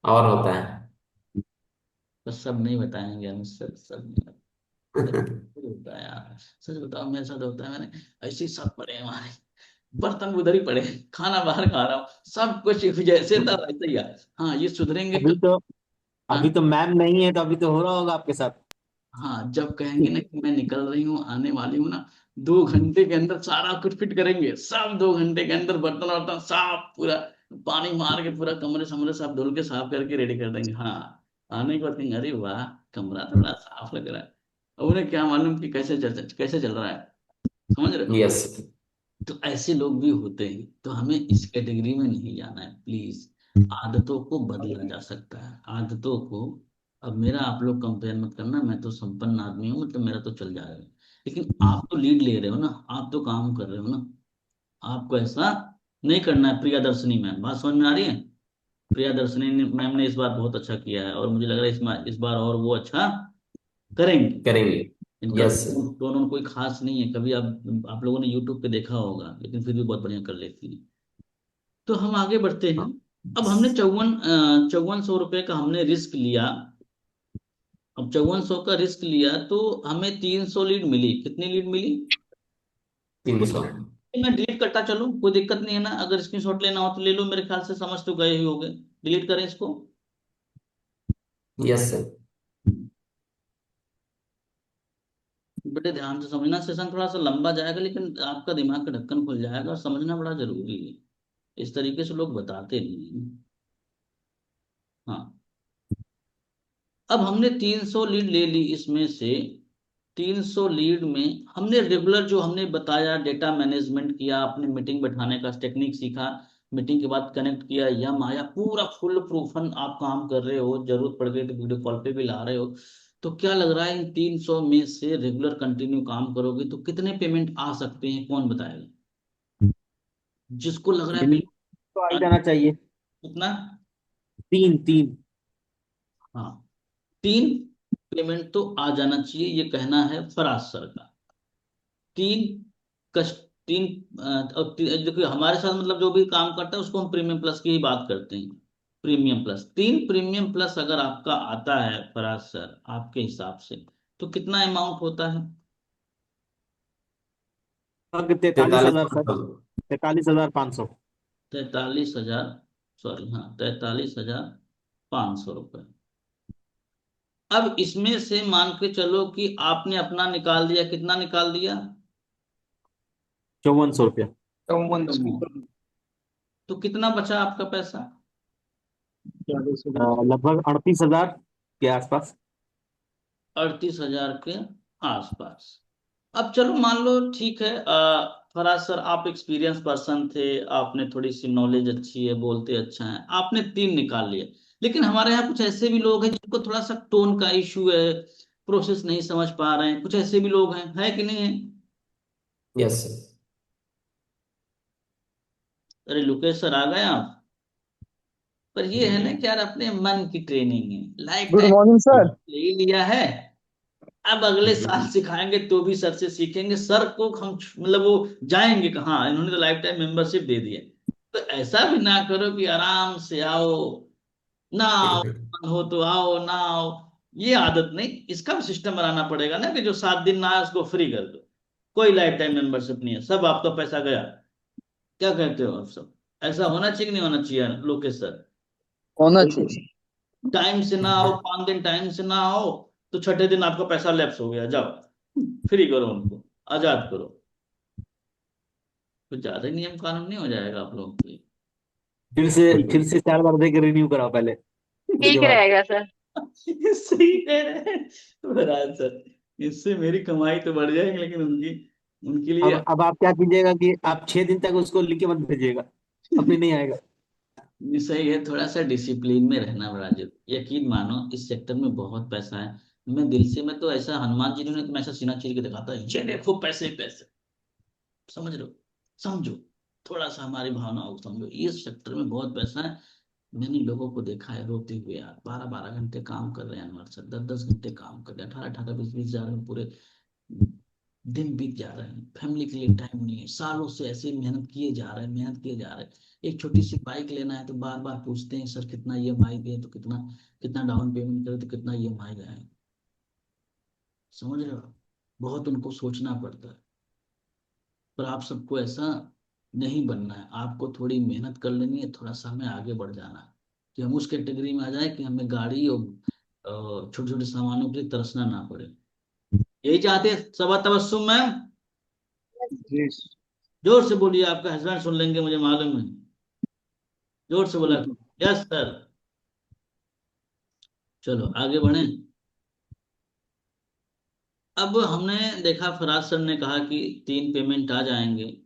[SPEAKER 3] और होता है।
[SPEAKER 1] बस सब नहीं बताएंगे हम, सब नहीं बताएंगे। होता है यार, सच बताओ मेरे साथ होता है। मैंने ऐसे ही सब पड़े हैं हमारे, बर्तन उधर ही पड़े हैं, खाना बाहर खा रहा हूँ, सब कुछ जैसे था वैसे ही है। हाँ, ये सुधरेंगे
[SPEAKER 5] अभी
[SPEAKER 1] कब?
[SPEAKER 5] तो
[SPEAKER 1] हाँ,
[SPEAKER 5] अभी तो मैम नहीं है, तो अभी तो हो रहा होगा आपके साथ।
[SPEAKER 1] हाँ, जब कहेंगे ना कि मैं निकल रही हूँ, आने वाली हूँ ना, 2 घंटे के अंदर सारा कुछ फिट करेंगे सब। 2 घंटे के अंदर बर्तन वर्तन साफ, पूरा पानी मार के पूरा कमरे समरे सब धुल के साफ करके रेडी कर देंगे। हाँ, आने के बाद कहेंगे अरे वाह, कमरा तो बड़ा साफ लग रहा है। अब उन्हें क्या मालूम कि कैसे चल रहा है। समझ रहे हो?
[SPEAKER 3] यस।
[SPEAKER 1] तो ऐसे लोग भी होते हैं, तो हमें इस कैटेगरी में नहीं जाना है प्लीज। आदतों को बदला जा सकता है, आदतों को। अब मेरा आप लोग कंपेयर मत करना, मैं तो संपन्न आदमी हूँ, मतलब मेरा तो चल जाएगा। लेकिन आप तो लीड ले रहे हो ना, आप तो काम कर रहे हो ना। आपको ऐसा नहीं करना है। प्रियदर्शनी मैम, बात समझ में आ रही है? प्रियदर्शनी मैम ने इस बार बहुत अच्छा किया है, और मुझे लग रहा है इस बार और वो अच्छा करेंगे।
[SPEAKER 3] करेंगे।
[SPEAKER 1] इनका
[SPEAKER 3] यस।
[SPEAKER 1] टोन कोई खास नहीं है। कभी आप लोगों ने यूट्यूब पे देखा होगा, लेकिन फिर भी बहुत बढ़िया कर लेती है। तो हम आगे बढ़ते हैं। अब हमने 5400 रुपये का हमने रिस्क लिया। अब 5400 का रिस्क लिया तो हमें 300 लीड मिली। कितनी लीड मिली?
[SPEAKER 3] 300।
[SPEAKER 1] मैं डिलीट करता चलूं, कोई दिक्कत नहीं है ना? अगर स्क्रीनशॉट लेना हो तो ले लो, मेरे ख्याल से समझ तो गए ही होगे। डिलीट करें इसको?
[SPEAKER 3] Yes sir.
[SPEAKER 1] बेटे ध्यान से समझना, सेशन थोड़ा सा लंबा जाएगा, लेकिन आपका दिमाग का ढक्कन खुल जाएगा, और समझना बड़ा जरूरी है। इस तरीके से लोग बताते नहीं हैं। हाँ, अब हमने 300 लीड ले ली इसमें से। 300 लीड में हमने रेगुलर जो हमने बताया, डेटा मैनेजमेंट किया, अपने मीटिंग बैठाने का टेक्निक सीखा, मीटिंग के बाद कनेक्ट किया, यम आया, पूरा फुल प्रूफन आप काम कर रहे हो, जरूरत पड़ गई तो वीडियो कॉल पे भी ला रहे हो। तो क्या लग रहा है, इन 300 में से रेगुलर कंटिन्यू काम करोगे तो कितने पेमेंट आ सकते हैं? कौन बताएगा? जिसको लग रहा है
[SPEAKER 5] मिनिमम तो आ ही जाना चाहिए।
[SPEAKER 1] कितना?
[SPEAKER 5] 3 3।
[SPEAKER 1] हाँ, 3 पेमेंट तो आ जाना चाहिए, ये कहना है फराज सर का। 3 कस्ट 3 देखिए हमारे साथ मतलब जो भी काम करता है उसको हम प्रीमियम प्लस की ही बात करते हैं। प्रीमियम प्लस, 3 प्रीमियम प्लस अगर आपका आता है फराज सर आपके हिसाब से, तो कितना अमाउंट होता है?
[SPEAKER 5] 43,000 सर। 43,500।
[SPEAKER 1] 43,000, सॉरी, हाँ, 43,500 रुपये। अब इसमें से मान के चलो कि आपने अपना निकाल दिया, कितना निकाल दिया?
[SPEAKER 5] 5400 रुपया।
[SPEAKER 4] 54।
[SPEAKER 1] तो कितना बचा आपका पैसा?
[SPEAKER 5] लगभग 38,000 के आसपास।
[SPEAKER 1] 38,000 के आसपास। अब चलो मान लो ठीक है, फराज सर आप एक्सपीरियंस पर्सन थे, आपने थोड़ी सी नॉलेज अच्छी है, बोलते अच्छा है, आपने 3 निकाल लिए। लेकिन हमारे यहाँ कुछ ऐसे भी लोग हैं जिनको थोड़ा सा टोन का इशू है, प्रोसेस नहीं समझ पा रहे हैं, कुछ ऐसे भी लोग हैं, है कि नहीं है?
[SPEAKER 3] Yes sir.
[SPEAKER 1] अरे लोकेश सर आ गए आप? पर ये है ना कि यार अपने मन की ट्रेनिंग है, life
[SPEAKER 4] good
[SPEAKER 1] time
[SPEAKER 4] morning sir.
[SPEAKER 1] ले ही लिया है। अब अगले साल
[SPEAKER 3] हम्म।
[SPEAKER 1] सिखाएंगे तो भी सर से सीखेंगे, सर को हम मतलब वो जाएंगे कहाँ, इन्होंने तो लाइफ टाइम मेंबरशिप दे दी है। तो ऐसा भी ना करो कि आराम से आओ, ना आओ, मन हो तो आओ, ना आओ। ये आदत नहीं, इसका भी सिस्टम बनाना पड़ेगा ना कि जो 7 दिन ना आए उसको फ्री कर दो। कोई लाइफ टाइम मेंबरशिप नहीं है, सब आपका पैसा गया। क्या कहते हो आप सब? ऐसा होना चाहिए कि नहीं होना चाहिए लोकेश सर?
[SPEAKER 4] होना
[SPEAKER 5] बिल्कुल।
[SPEAKER 4] चाहिए।
[SPEAKER 1] टाइम से ना आओ, 5 दिन टाइम से ना आओ, तो छठे दिन आपका पैसा लैप्स हो गया, जाओ फ्री करो उनको, आजाद करो। कुछ ज्यादा ही नियम कानून नहीं हो जाएगा आप लोगों के लिए?
[SPEAKER 5] फिर से 4 बार दे के रिन्यू कराओ पहले, उसके
[SPEAKER 2] ठीक
[SPEAKER 5] बाद।
[SPEAKER 2] रहेगा सर।
[SPEAKER 1] सही कह रहे हैं महाराज सर। इससे मेरी कमाई तो बढ़ जाएगी, लेकिन उनकी, उनके लिए।
[SPEAKER 5] अब आप क्या कीजिएगा कि आप 6 दिन तक उसको लिख के मत भेजिएगा, अपने नहीं आएगा।
[SPEAKER 1] ये सही है, थोड़ा सा डिसिप्लिन में रहना बड़ा जरूरी। यकीन मानो इस सेक्टर में बहुत पैसा है। मैं दिल से, मैं तो ऐसा हनुमान जी ने तो मैं ऐसा सीना चीर के दिखाता है, ये देखो पैसे ही पैसे। समझ लो, समझो, थोड़ा सा हमारी भावनाओं को समझो, इस सेक्टर में बहुत पैसा है। मैंने लोगों को देखा है रोते हुए यार, 12 12 घंटे काम कर रहे हैं अनवर सर, 10 10 घंटे काम कर रहे हैं, 18 18 20 20 हजार में पूरे दिन बीत जा रहे हैं, फैमिली के लिए टाइम नहीं है, सालों से ऐसे ही मेहनत किए जा रहे हैं, मेहनत किए जा रहे हैं। एक छोटी सी बाइक लेना है तो बार बार पूछते हैं सर कितना ईएमआई दे, तो कितना, कितना डाउन पेमेंट करे तो कितना ईएमआई जाए। समझ रहे हो? बहुत उनको सोचना पड़ता है। पर आप सबको ऐसा नहीं बनना है, आपको थोड़ी मेहनत कर लेनी है, थोड़ा सा हमें आगे बढ़ जाना है, कि हम उस कैटेगरी में आ जाए कि हमें गाड़ी और छोटे छोटे सामानों के लिए तरसना ना पड़े। यही चाहते हैं सबा तबस्सुम मैम?
[SPEAKER 4] जी।
[SPEAKER 1] जोर से बोलिए, आपका हस्बैंड सुन लेंगे मुझे मालूम है। जोर से बोला। Yes sir. चलो आगे बढ़े। अब हमने देखा, फराज सर ने कहा कि 3 पेमेंट आ जाएंगे,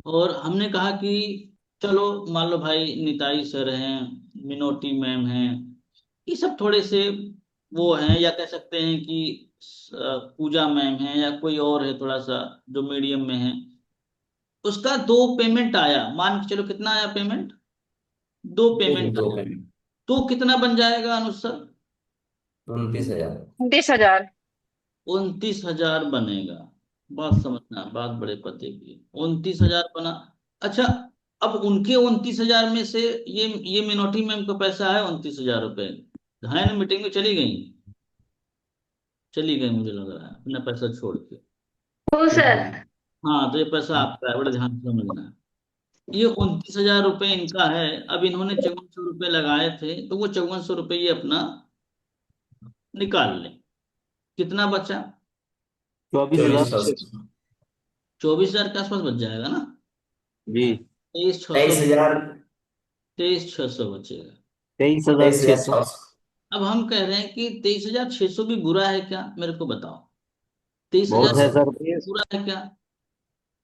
[SPEAKER 1] और हमने कहा कि चलो मान लो भाई निताई सर हैं, मिनोटी मैम हैं, ये सब थोड़े से वो हैं, या कह सकते हैं कि पूजा मैम है, या कोई और है थोड़ा सा जो मीडियम में है। उसका 2 पेमेंट आया, मान के चलो कितना आया पेमेंट? 2 पेमेंट
[SPEAKER 3] दो
[SPEAKER 1] आया।
[SPEAKER 3] पेमेंट।
[SPEAKER 1] तो कितना बन जाएगा अनुज सर?
[SPEAKER 3] 29,000।
[SPEAKER 2] 20,000।
[SPEAKER 1] 29 हजार बनेगा। बात समझना, बात बड़े पते की, 29 हजार बना। अच्छा, अब उनके 29 हजार में से ये मिनोटी मैम का पैसा है 29 हजार रुपए, है ना? मीटिंग में चली गई, चली गई मुझे लग रहा है अपना पैसा छोड़ के।
[SPEAKER 2] हो सर।
[SPEAKER 1] हाँ, तो ये पैसा आपका है, बड़े ध्यान से समझना। ये 29 हजार रुपये इनका है। अब इन्होंने 5400 रुपये लगाए थे, तो वो 5400 रुपये ये अपना निकाल लें। कितना बचा?
[SPEAKER 5] 24,000।
[SPEAKER 3] 24,000।
[SPEAKER 1] 24 हजार के आसपास बच जाएगा ना?
[SPEAKER 5] जी।
[SPEAKER 1] 23 600।
[SPEAKER 3] 23,000।
[SPEAKER 1] 23 600 बचेगा।
[SPEAKER 5] 23,600।
[SPEAKER 3] 23,600।
[SPEAKER 1] अब हम कह रहे हैं कि 23 600 भी बुरा है क्या, मेरे को बताओ। तेईस
[SPEAKER 3] नो
[SPEAKER 1] हजार
[SPEAKER 5] बहुत है
[SPEAKER 3] सर।
[SPEAKER 5] सर।
[SPEAKER 1] बुरा है क्या?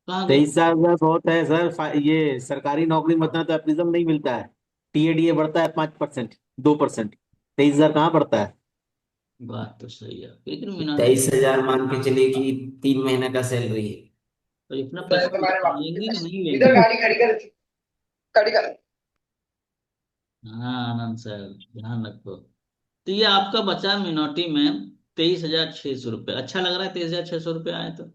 [SPEAKER 1] कहाँ गए?
[SPEAKER 5] 23,000 बहुत है सर। ये सरकारी नौकरी में इतना तो अप्रिज्म नहीं मिलता है। टीएडीए बढ़ता है 5%, 2%। 23,000 कहाँ बढ़ता है?
[SPEAKER 1] बात तो सही है, लेकिन मिनाटी
[SPEAKER 3] 23,000 मान के चलिए कि 3 महीने का सैलरी है।
[SPEAKER 1] तो इतना पैसा लेंगे कि नहीं
[SPEAKER 4] इधर
[SPEAKER 1] लेंगे?
[SPEAKER 4] गाड़ी खड़ी कर, खड़ी कर।
[SPEAKER 1] हाँ आनंद सर, ध्यान रखो। तो ये आपका बचा मिनोटी में 23 600 रुपये। अच्छा लग रहा है 23 600 रुपये आए तो?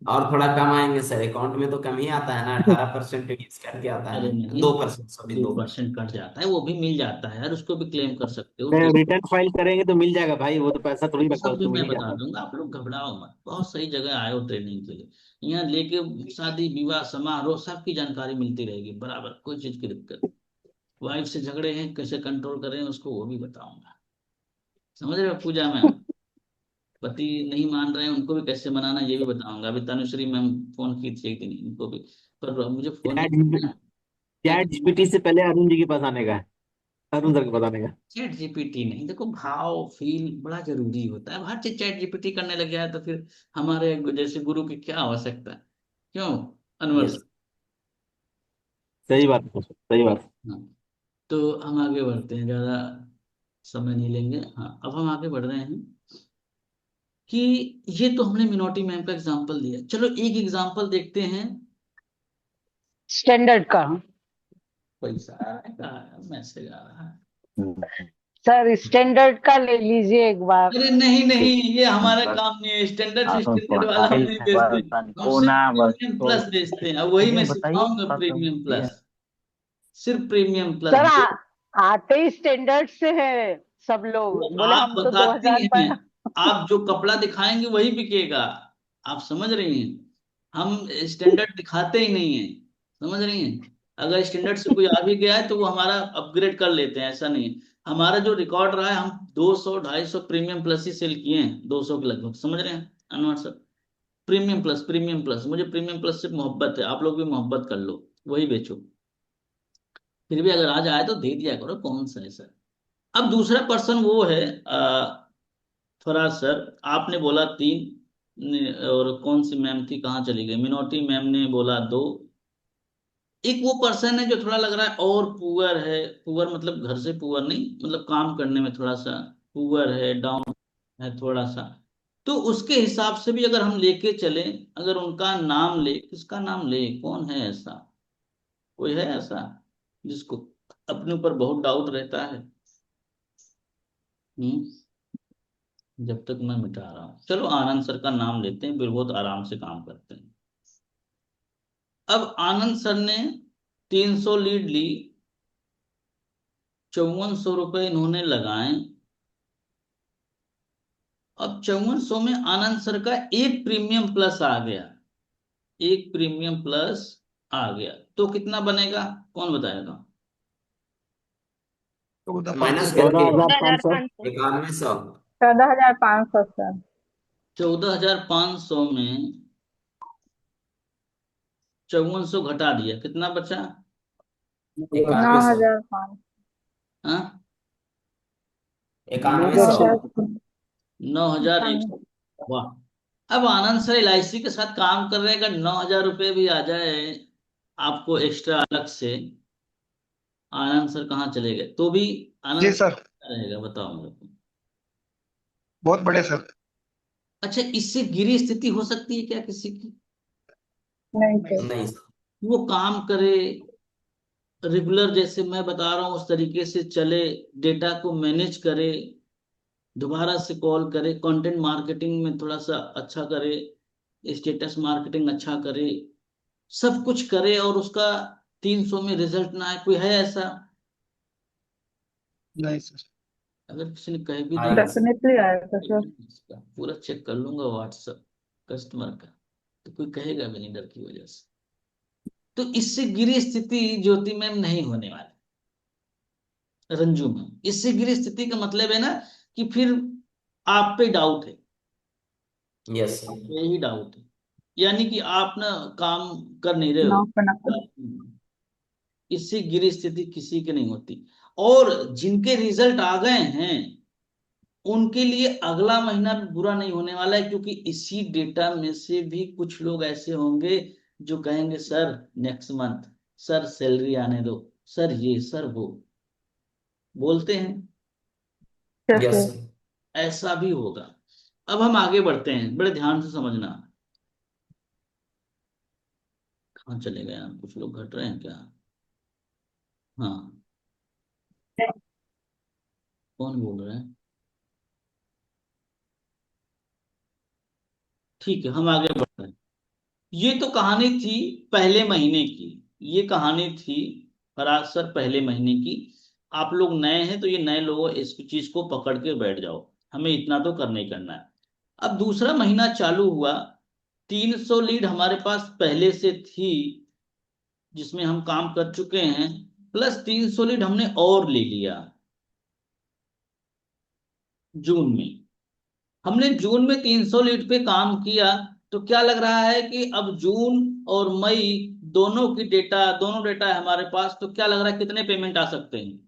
[SPEAKER 3] और थोड़ा कम आएंगे सर, अकाउंट में तो कम ही आता है ना, 18% यूज करके आता
[SPEAKER 1] अरे
[SPEAKER 3] है।
[SPEAKER 1] नहीं,
[SPEAKER 3] 2%, सॉरी,
[SPEAKER 1] दो
[SPEAKER 3] 2।
[SPEAKER 1] परसेंट कट जाता है, वो भी मिल जाता है यार, उसको भी क्लेम कर सकते हो।
[SPEAKER 5] रिटर्न फाइल करेंगे तो मिल जाएगा भाई, वो तो पैसा थोड़ी
[SPEAKER 1] वो
[SPEAKER 5] लगता है,
[SPEAKER 1] सब भी
[SPEAKER 5] उसको मिल
[SPEAKER 1] मैं
[SPEAKER 5] ही
[SPEAKER 1] बता
[SPEAKER 5] जाता है।
[SPEAKER 1] दूंगा, आप लोग घबराओ मत, बहुत सही जगह आए हो ट्रेनिंग के लिए। यहाँ लेके शादी विवाह समारोह सबकी जानकारी मिलती रहेगी बराबर, कोई चीज की दिक्कत। वाइफ से झगड़े हैं कैसे कंट्रोल करें उसको, वो भी बताऊंगा। समझ रहे हो पूजा मैम? पति नहीं मान रहे हैं उनको भी कैसे मनाना, ये भी बताऊंगा। अभी तनुश्री मैम फोन की थी एक दिन, इनको भी, पर मुझे फोन नहीं किया। क्या
[SPEAKER 5] चैट जीपीटी से पहले अरुण जी के पास आने का है, अरुण सर के पास आने का।
[SPEAKER 1] चैट जीपीटी नहीं, देखो भाव फील बड़ा जरूरी होता है। अब हर चीज चैट जीपीटी करने लग गया है तो फिर हमारे जैसे गुरु की क्या आवश्यकता है? क्यों अनवर
[SPEAKER 3] यस।
[SPEAKER 1] सर?
[SPEAKER 5] सही बात है सर, सही बात।
[SPEAKER 1] हाँ, तो हम आगे बढ़ते हैं, ज्यादा समय नहीं लेंगे। हाँ, अब हम आगे बढ़ रहे हैं कि ये तो हमने मिनोटी मैम का एग्जांपल दिया, चलो एक एग्जांपल देखते हैं।
[SPEAKER 2] स्टैंडर्ड का।
[SPEAKER 1] पैसा आएगा, मैसेज आ रहा है।
[SPEAKER 2] सर स्टैंडर्ड का ले लीजिए एक बार।
[SPEAKER 1] अरे नहीं नहीं, ये हमारा काम नहीं है, स्टैंडर्ड से स्टैंडर्ड वाला हम नहीं बेचते, हम सिर्फ प्रीमियम प्लस बेचते हैं। अब वही मैं सिखाऊंगा, प्रीमियम प्लस, सिर्फ प्रीमियम प्लस।
[SPEAKER 2] सर आते ही स्टैंडर्ड से है सब लोग,
[SPEAKER 1] वो
[SPEAKER 2] बोले
[SPEAKER 1] आप
[SPEAKER 2] हम तो
[SPEAKER 1] बताती
[SPEAKER 2] 2000
[SPEAKER 1] हैं,
[SPEAKER 2] पर।
[SPEAKER 1] आप जो कपड़ा दिखाएंगे वही बिकेगा, आप समझ रही हैं। हम स्टैंडर्ड दिखाते ही नहीं है, समझ रही हैं। अगर स्टैंडर्ड से कोई आ भी गया है तो वो हमारा अपग्रेड कर लेते हैं, ऐसा नहीं है। हमारा जो रिकॉर्ड रहा है, हम 200 250 प्रीमियम प्लस ही सेल किए हैं, 200 के लगभग, समझ रहे हैं Anwar sir. Premium plus, premium plus, मुझे प्रीमियम प्लस से मोहब्बत है, आप लोग भी मोहब्बत कर लो, वही बेचो। फिर भी अगर आ जाए तो दे दिया करो, कौन सा है सर। अब दूसरा पर्सन वो है फराज सर, आपने बोला 3, और कौन सी मैम थी, कहाँ चली गई, मिनोटी मैम ने बोला 2। एक वो पर्सन है जो थोड़ा लग रहा है और पुअर है, पुअर मतलब घर से पुअर नहीं, मतलब काम करने में थोड़ा सा पुअर है, डाउन है थोड़ा सा। तो उसके हिसाब से भी अगर हम लेके चले, अगर उनका नाम ले, किसका नाम ले, कौन है ऐसा, कोई है ऐसा जिसको अपने ऊपर बहुत डाउट रहता है। जब तक मैं मिटा रहा हूँ, चलो आनंद सर का नाम लेते हैं, फिर बहुत आराम से काम करते हैं। अब आनंद सर ने 300 लीड ली, 5400 रुपये इन्होंने लगाए। अब 5400 में आनंद सर का एक प्रीमियम प्लस आ गया, एक प्रीमियम प्लस आ गया, तो कितना बनेगा, कौन बताएगा।
[SPEAKER 3] माइनस
[SPEAKER 5] चौदह
[SPEAKER 3] करके
[SPEAKER 5] हजार पाँच सौ
[SPEAKER 3] 9100।
[SPEAKER 2] 14,500 सर।
[SPEAKER 1] 14500 में 5400 घटा दिया, कितना बचा।
[SPEAKER 3] 9100।
[SPEAKER 2] 9,500।
[SPEAKER 1] हाँ,
[SPEAKER 3] 9100।
[SPEAKER 1] 9100। वाह। अब आनंद सर LIC के साथ काम कर रहे हैं, अगर 9000 रुपये भी आ जाए आपको एक्स्ट्रा अलग से, आनंद सर कहाँ चले गए, तो भी
[SPEAKER 6] जी
[SPEAKER 1] आनंद सर
[SPEAKER 6] सर,
[SPEAKER 1] क्या रहेगा बताओ मेरे को।
[SPEAKER 6] बहुत बड़े सर।
[SPEAKER 1] अच्छा, इससे गिरी स्थिति हो सकती है क्या किसी की,
[SPEAKER 2] नहीं सर।
[SPEAKER 3] नहीं।
[SPEAKER 1] वो काम करे रेगुलर, जैसे मैं बता रहा हूँ उस तरीके से चले, डेटा को मैनेज करे, दोबारा से कॉल करे, कंटेंट मार्केटिंग में थोड़ा सा अच्छा करे, स्टेटस मार्केटिंग अच्छा करे, सब कुछ करे, और उसका 300 में रिजल्ट ना आए, कोई है ऐसा।
[SPEAKER 6] नहीं सर।
[SPEAKER 1] अगर किसी ने कह भी दिया,
[SPEAKER 3] आएगा सर।
[SPEAKER 2] डेफिनेटली आएगा सर।
[SPEAKER 1] इसका पूरा चेक कर लूंगा व्हाट्सएप कस्टमर का, तो कोई कहेगा भी नहीं डर की वजह से। तो इससे गिरी स्थिति ज्योति मैम नहीं होने वाली, रंजू मैम, इससे गिरी स्थिति का मतलब है ना कि फिर आप पे डाउट है,
[SPEAKER 3] यस।
[SPEAKER 1] आप पे ही डाउट है, यानी कि आप ना काम कर नहीं रहे
[SPEAKER 2] नौ
[SPEAKER 1] हो।
[SPEAKER 2] पे ना।
[SPEAKER 1] इससे गिरी स्थिति किसी की नहीं होती। और जिनके रिजल्ट आ गए हैं उनके लिए अगला महीना भी बुरा नहीं होने वाला है, क्योंकि इसी डेटा में से भी कुछ लोग ऐसे होंगे जो कहेंगे sir next month, sir salary आने दो, सर ये सर वो, बोलते हैं,
[SPEAKER 3] यस
[SPEAKER 2] कैसे?
[SPEAKER 3] सर।
[SPEAKER 1] ऐसा भी होगा। अब हम आगे बढ़ते हैं, बड़े ध्यान से समझना। कहाँ चले गए आप, कुछ लोग घट रहे हैं क्या। हाँ, कौन बोल रहे हैं। ठीक है, हम आगे बढ़ते हैं। ये तो कहानी थी पहले महीने की, ये कहानी थी फराज सर पहले महीने की। आप लोग नए हैं तो ये नए लोगों इस चीज को पकड़ के बैठ जाओ, हमें इतना तो करना ही करना है। अब दूसरा महीना चालू हुआ, 300 लीड हमारे पास पहले से थी जिसमें हम काम कर चुके हैं, प्लस 300 लीड हमने और ले लिया जून में। हमने जून में 300 लीड पे काम किया, तो क्या लग रहा है कि अब जून और मई दोनों डेटा है हमारे पास, तो क्या लग रहा है कितने पेमेंट आ सकते हैं।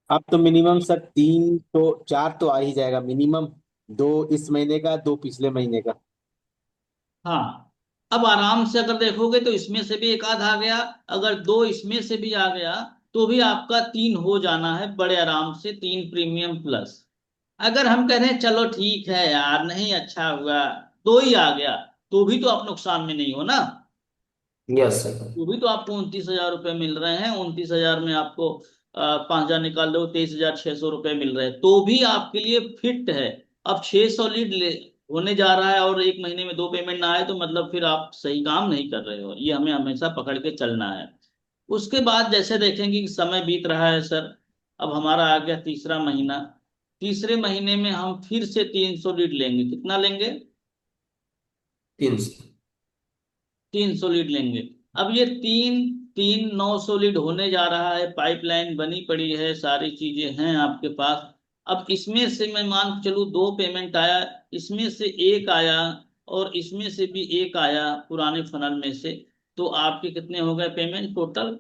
[SPEAKER 5] अब तो मिनिमम सर 3 तो 4 तो आ ही जाएगा मिनिमम। 2 इस महीने का, 2 पिछले महीने का।
[SPEAKER 1] हाँ, अब आराम से अगर देखोगे तो इसमें से भी एक आध आ गया, अगर 2 इसमें से भी आ गया तो भी आपका 3 हो जाना है बड़े आराम से, 3 प्रीमियम प्लस। अगर हम कह रहे हैं चलो ठीक है यार, नहीं अच्छा हुआ, 2 ही आ गया, तो भी तो आप नुकसान में नहीं हो ना।
[SPEAKER 3] Yes sir.
[SPEAKER 1] वो भी तो आपको 29,000 रुपये मिल रहे हैं, 29,000 में आपको 5,000 निकाल दो, 23,600 रुपये मिल रहे हैं, तो भी आपके लिए फिट है। अब 600 लीड होने जा रहा है और 1 महीने में 2 पेमेंट ना आए, तो मतलब फिर आप सही काम नहीं कर रहे हो, ये हमें हमेशा पकड़ के चलना है। उसके बाद जैसे देखेंगे कि समय बीत रहा है सर, अब हमारा आ गया तीसरा महीना। तीसरे महीने में हम फिर से 300 लीड लेंगे। कितना लेंगे?
[SPEAKER 3] 300।
[SPEAKER 1] 300 लीड लेंगे। अब ये तीन तीन 900 लीड होने जा रहा है, पाइपलाइन बनी पड़ी है, सारी चीजें हैं आपके पास। अब इसमें से मैं मान के चलूं 2 पेमेंट आया, इसमें से एक आया, और इसमें से भी एक आया पुराने फनल में से, तो आपके कितने हो गए पेमेंट टोटल?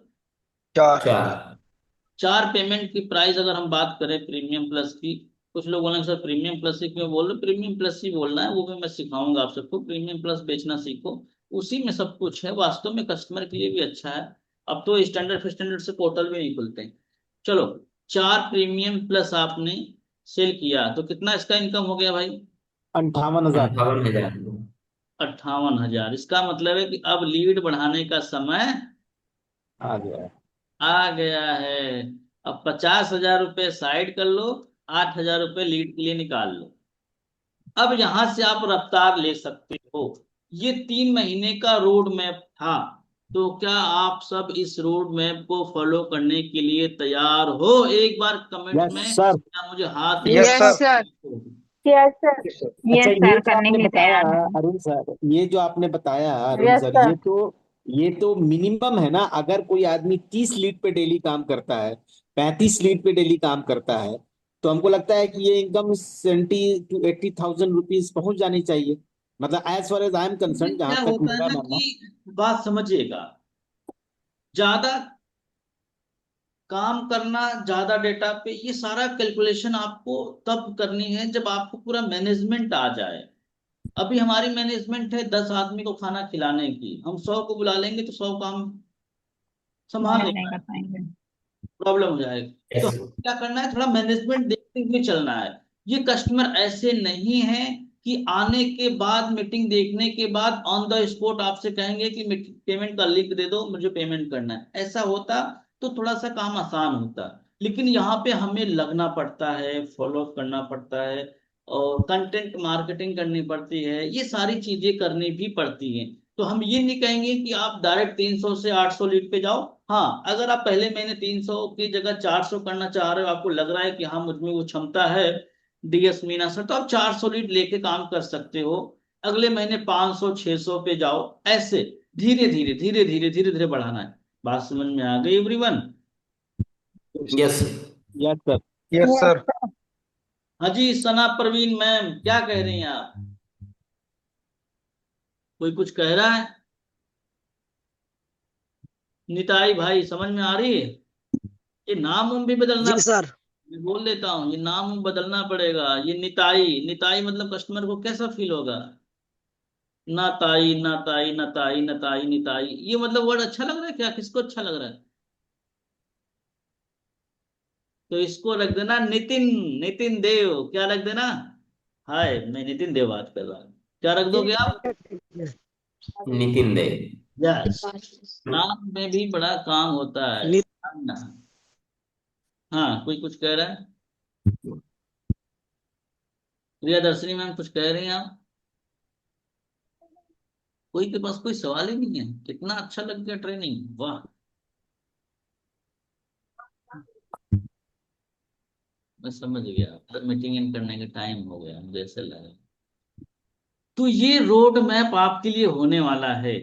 [SPEAKER 6] 4।
[SPEAKER 3] 4।
[SPEAKER 1] 4 पेमेंट की प्राइस अगर हम बात करें प्रीमियम प्लस की, कुछ लोग बोलेंगे सर प्रीमियम प्लस ही क्यों बोल रहे, प्रीमियम प्लस ही बोलना है, वो भी मैं सिखाऊंगा आप सबको, प्रीमियम प्लस बेचना सीखो, उसी में सब कुछ है, वास्तव में कस्टमर के लिए भी अच्छा है। अब तो स्टैंडर्ड स्टैंडर्ड से पोर्टल भी नहीं खुलते हैं। चलो, 4 प्रीमियम प्लस आपने सेल किया, तो कितना इसका इनकम हो गया भाई?
[SPEAKER 5] 58,000।
[SPEAKER 3] 58,000।
[SPEAKER 1] 58,000। इसका मतलब है कि अब लीड बढ़ाने का समय
[SPEAKER 5] आ गया।
[SPEAKER 1] आ गया है। अब 50,000 रुपये साइड कर लो, 8,000 रुपये लीड के लिए निकाल लो। अब यहां से आप रफ्तार ले सकते हो। ये 3 महीने का रोड मैप था, तो क्या आप सब इस रोड मैप को फॉलो करने के लिए तैयार हो? एक बार कमेंट
[SPEAKER 5] यस
[SPEAKER 1] में
[SPEAKER 5] सर।
[SPEAKER 1] या मुझे हाथ में
[SPEAKER 6] यस
[SPEAKER 2] यस
[SPEAKER 6] सर।
[SPEAKER 2] सर।
[SPEAKER 1] लिखो।
[SPEAKER 2] Yes sir.
[SPEAKER 6] Yes sir.
[SPEAKER 5] अच्छा,
[SPEAKER 2] यस
[SPEAKER 5] ये
[SPEAKER 2] सर,
[SPEAKER 5] जो
[SPEAKER 2] करने
[SPEAKER 5] आपने
[SPEAKER 2] के लिए
[SPEAKER 5] बताया
[SPEAKER 2] तैयार हैं।
[SPEAKER 5] अरुण सर, ये जो आपने बताया अरुण
[SPEAKER 2] यस
[SPEAKER 5] सर,
[SPEAKER 2] सर।
[SPEAKER 5] ये तो मिनिमम है ना। अगर कोई आदमी 30 लीड पे डेली काम करता है, 35 लीड पे डेली काम करता है, तो हमको लगता है कि ये इनकम 70 to 80,000 रुपीज पहुंच जानी चाहिए। मतलब as far as I am concern,
[SPEAKER 1] लेकिन
[SPEAKER 5] जहां
[SPEAKER 1] क्या
[SPEAKER 5] तक
[SPEAKER 1] होता है
[SPEAKER 5] मेरा
[SPEAKER 1] ना
[SPEAKER 5] मानना।
[SPEAKER 1] कि, बात समझिएगा, ज्यादा काम करना, ज्यादा डेटा पे, ये सारा कैलकुलेशन आपको तब करनी है जब आपको पूरा मैनेजमेंट आ जाए। अभी हमारी मैनेजमेंट है 10 आदमी को खाना खिलाने की, हम 100 को बुला लेंगे तो 100 काम संभाल
[SPEAKER 2] मैनेज नहीं
[SPEAKER 1] लेना है,
[SPEAKER 2] कर पाएंगे।
[SPEAKER 1] प्रॉब्लम हो जाएगी। तो
[SPEAKER 3] यस।
[SPEAKER 1] क्या करना है, थोड़ा मैनेजमेंट देखते हुए चलना है। ये कस्टमर ऐसे नहीं है कि आने के बाद, मीटिंग देखने के बाद ऑन द स्पॉट आपसे कहेंगे कि पेमेंट का लिंक दे दो, मुझे पेमेंट करना है। ऐसा होता तो थोड़ा सा काम आसान होता, लेकिन यहाँ पे हमें लगना पड़ता है, फॉलो करना पड़ता है, और कंटेंट मार्केटिंग करनी पड़ती है, ये सारी चीजें करनी भी पड़ती हैं। तो हम ये नहीं कहेंगे कि आप डायरेक्ट 300 से 800 लीड पे जाओ। हाँ, अगर आप पहले महीने 300 की जगह 400 करना चाह रहे हो, आपको लग रहा है कि हाँ मुझ में वो क्षमता है डीएस मीना सर, तो आप 400 लीड लेके काम कर सकते हो। अगले महीने 500 600 पे जाओ, ऐसे धीरे धीरे धीरे धीरे धीरे धीरे बढ़ाना है। बात समझ में आ गई everyone?
[SPEAKER 3] Yes.
[SPEAKER 5] Yes sir.
[SPEAKER 6] Yes
[SPEAKER 2] yes
[SPEAKER 6] sir.
[SPEAKER 2] Sir.
[SPEAKER 1] हाँ जी, सना परवीन मैम क्या कह रही हैं आप? कोई कुछ कह रहा है? निताई भाई समझ में आ रही है? ये नाम उम भी बदलना,
[SPEAKER 7] जी सर।
[SPEAKER 1] मैं बोल देता हूँ, ये नाम उम बदलना पड़ेगा। ये निताई, निताई मतलब कस्टमर को कैसा फील होगा? ना ताई ना ताई ना ताई ना ताई निताई, ये मतलब वर्ड अच्छा लग रहा है क्या? किसको अच्छा लग रहा है? तो इसको रख देना नितिन, नितिन देव, क्या रख देना? हाय, मैं नितिन देव बात कर रहा हूँ, क्या रख दोगे आप?
[SPEAKER 3] नितिन दे।
[SPEAKER 1] यस। नाम में भी बड़ा काम होता है
[SPEAKER 7] नि-
[SPEAKER 1] ना। हाँ, कोई कुछ कह रहा है? प्रियदर्शनी मैम कुछ कह रही हैं आप? कोई के पास कोई सवाल ही नहीं है? कितना अच्छा लग गया ट्रेनिंग, वाह। मैं समझ गया, मीटिंग इन करने का टाइम हो गया, मुझे ऐसा लगा। तो ये रोड मैप आपके लिए होने वाला है।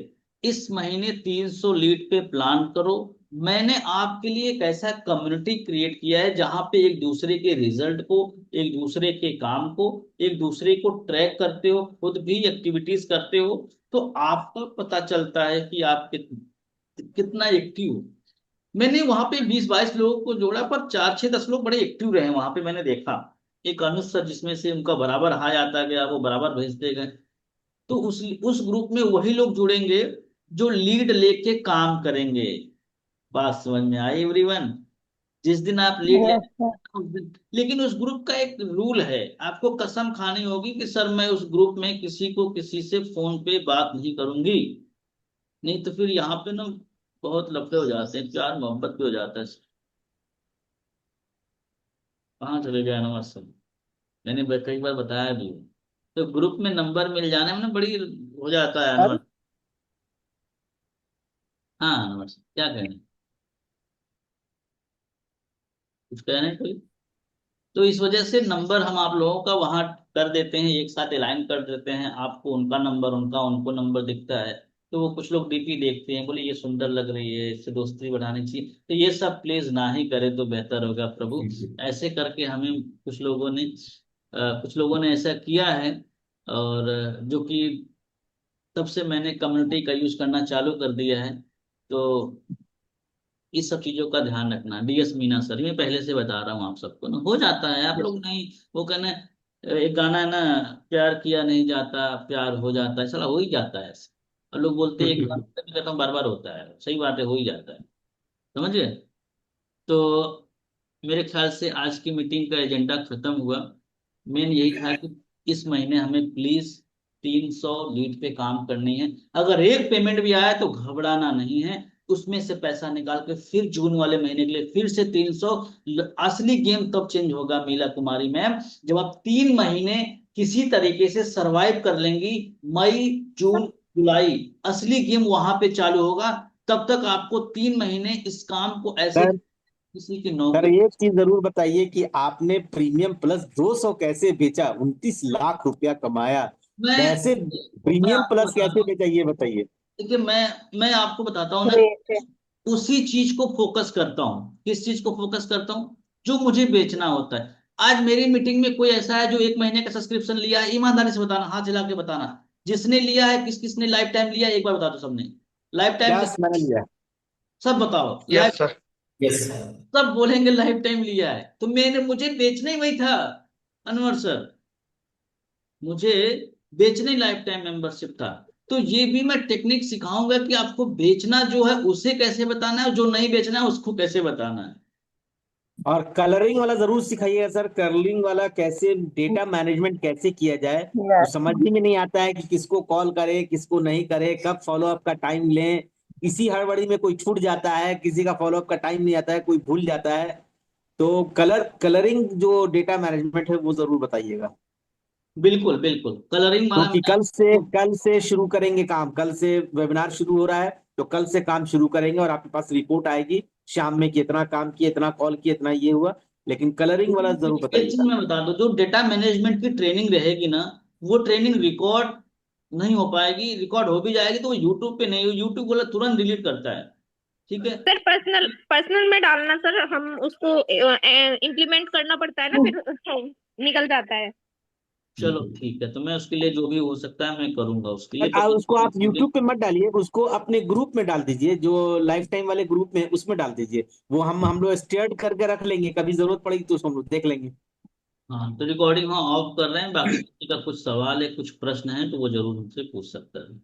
[SPEAKER 1] इस महीने 300 लीड पे प्लान करो। मैंने आपके लिए एक ऐसा कम्युनिटी क्रिएट किया है जहां पे एक दूसरे के रिजल्ट को, एक दूसरे के काम को, एक दूसरे को ट्रैक करते हो, खुद भी एक्टिविटीज करते हो, तो आपको पता चलता है कि आप कितना एक्टिव हो। मैंने वहां पे 20 22 लोगों को जोड़ा, पर 4 6 10 लोग बड़े एक्टिव रहे वहां पे, मैंने देखा। एक अनुज सर, जिसमें से उनका बराबर हाई आता गया, वो बराबर भेजते गए। तो उस ग्रुप में वही लोग जुड़ेंगे जो लीड लेके काम करेंगे। बात समझ में आई एवरीवन? जिस दिन आप लीड ले
[SPEAKER 2] यस सर।
[SPEAKER 1] उस दिन, लेकिन उस ग्रुप का एक रूल है, आपको कसम खानी होगी कि सर मैं उस ग्रुप में किसी को किसी से फोन पे बात नहीं करूंगी, नहीं तो फिर यहाँ पे ना बहुत लफड़े हो जाते हैं, प्यार मोहब्बत भी हो जाता है। कहाँ चले गए अनवर सर? मैंने कई बार बताया भी है। तो ग्रुप में नंबर मिल जाने में ना बड़ी हो जाता है
[SPEAKER 2] सर
[SPEAKER 1] अनवर। हाँ अनवर सर, क्या कहना, कुछ कहना है कोई? तो इस वजह से नंबर हम आप लोगों का वहां कर देते हैं, एक साथ अलाइन कर देते हैं, आपको उनका नंबर, उनका उनको नंबर दिखता है। तो वो कुछ लोग डीपी देखते हैं, बोले ये सुंदर लग रही है, इससे दोस्ती बढ़ानी चाहिए, तो ये सब प्लीज ना ही करे तो बेहतर होगा प्रभु। ऐसे करके हमें कुछ लोगों ने ऐसा किया है। और जो कि तब से मैंने कम्युनिटी का यूज करना चालू कर दिया है। तो इस सब चीजों का ध्यान रखना। डीएस मीना सर, मैं पहले से बता रहा हूँ आप सबको ना, हो जाता है आप लोग नहीं, वो कहना एक गाना है ना, प्यार किया नहीं जाता प्यार हो जाता है, चला हो ही जाता है ऐसे। और लोग बोलते हैं एक बार कहता हूँ बार बार होता है, सही बात है, हो ही जाता है। समझे? तो मेरे ख्याल से आज की मीटिंग का एजेंडा खत्म हुआ। मेन यही था कि इस महीने हमें प्लीज 300 लीड पे काम करनी है। अगर एक पेमेंट भी आया तो घबराना नहीं है, उसमें से पैसा निकाल के फिर जून वाले महीने के लिए फिर से 300। असली गेम तब चेंज होगा मीला कुमारी मैम, जब आप 3 महीने किसी तरीके से सरवाइव कर लेंगी। मई जून जुलाई असली गेम वहां पे चालू होगा। तब तक आपको 3 महीने इस काम को ऐसे
[SPEAKER 5] सर
[SPEAKER 1] किसी की
[SPEAKER 5] सर
[SPEAKER 1] नौकरी।
[SPEAKER 5] एक चीज जरूर बताइए कि आपने प्रीमियम प्लस 200 कैसे बेचा, 29 लाख रुपया कमाया, कैसे
[SPEAKER 1] मैं
[SPEAKER 5] प्रीमियम
[SPEAKER 1] आपको
[SPEAKER 5] प्लस कैसे
[SPEAKER 1] बताता हूँ,
[SPEAKER 5] बेचा ये बताइए।
[SPEAKER 1] देखिए मैं आपको बताता हूँ ना,
[SPEAKER 2] ग्रेट है।
[SPEAKER 1] उसी चीज को फोकस करता हूँ। किस चीज को फोकस करता हूँ? जो मुझे बेचना होता है। आज मेरी मीटिंग में कोई ऐसा है जो 1 महीने का सब्सक्रिप्शन लिया है? ईमानदारी से बताना, हाथ हिला के बताना। जिसने लिया है, किस किसने लाइफ टाइम लिया है? एक बार बता दो सबने। लाइफ टाइम
[SPEAKER 5] यस मैंने लिया।
[SPEAKER 1] सब बताओ लाइफ।
[SPEAKER 6] Yes sir.
[SPEAKER 3] यस।
[SPEAKER 1] सब बोलेंगे लाइफ टाइम लिया है, तो मुझे बेचना ही वही था अनवर सर। मुझे बेचने लाइफ टाइम मेंबरशिप था। तो ये भी मैं टेक्निक सिखाऊंगा कि आपको बेचना जो है उसे कैसे बताना है, और जो नहीं बेचना है उसको कैसे बताना है।
[SPEAKER 5] और कलरिंग वाला जरूर सिखाइएगा सर, कलरिंग वाला कैसे, डेटा मैनेजमेंट कैसे किया जाए। वो
[SPEAKER 2] यस।
[SPEAKER 5] समझ ही में नहीं आता है कि किसको कॉल करे किसको नहीं करे, कब फॉलो अप का टाइम लें। इसी हड़बड़ी में कोई छूट जाता है, किसी का फॉलो अप का टाइम नहीं आता है, कोई भूल जाता है। तो कलरिंग जो डेटा मैनेजमेंट है वो जरूर बताइएगा।
[SPEAKER 1] बिल्कुल बिल्कुल, कलरिंग वाला
[SPEAKER 5] क्योंकि
[SPEAKER 1] मैं आपको।
[SPEAKER 5] कल से शुरू करेंगे काम, कल से वेबिनार शुरू हो रहा है, तो कल से काम शुरू करेंगे और आपके पास रिपोर्ट आएगी शाम में कि इतना काम किया, इतना कॉल किया, इतना ये हुआ। लेकिन कलरिंग वाला जरूर
[SPEAKER 1] एक चीज
[SPEAKER 5] बताइएगा।
[SPEAKER 1] मैं बता दूं, जो डेटा मैनेजमेंट की ट्रेनिंग रहेगी ना, वो ट्रेनिंग रिकॉर्ड नहीं हो पाएगी। रिकॉर्ड हो भी जाएगी तो वो यूट्यूब पे नहीं, यूट्यूब वाला तुरंत डिलीट करता है। ठीक है?
[SPEAKER 7] सर पर्सनल पर्सनल में डालना सर, हम उसको इम्प्लीमेंट करना पड़ता है ना, फिर निकल जाता है।
[SPEAKER 1] चलो ठीक है, तो मैं उसके लिए जो भी हो सकता है मैं करूंगा उसके लिए,
[SPEAKER 5] पर उसको आप यूट्यूब पे मत डालिए, उसको अपने ग्रुप में डाल दीजिए, जो लाइफ टाइम वाले ग्रुप में उसमें डाल दीजिए। वो हम लोग स्टेयर्ड करके रख लेंगे, कभी जरूरत पड़ेगी तो उसको हम लोग देख लेंगे।
[SPEAKER 1] हाँ तो रिकॉर्डिंग हाँ ऑफ कर रहे हैं। बाकी किसी का कुछ सवाल है, कुछ प्रश्न है तो वो जरूर हमसे पूछ सकता है।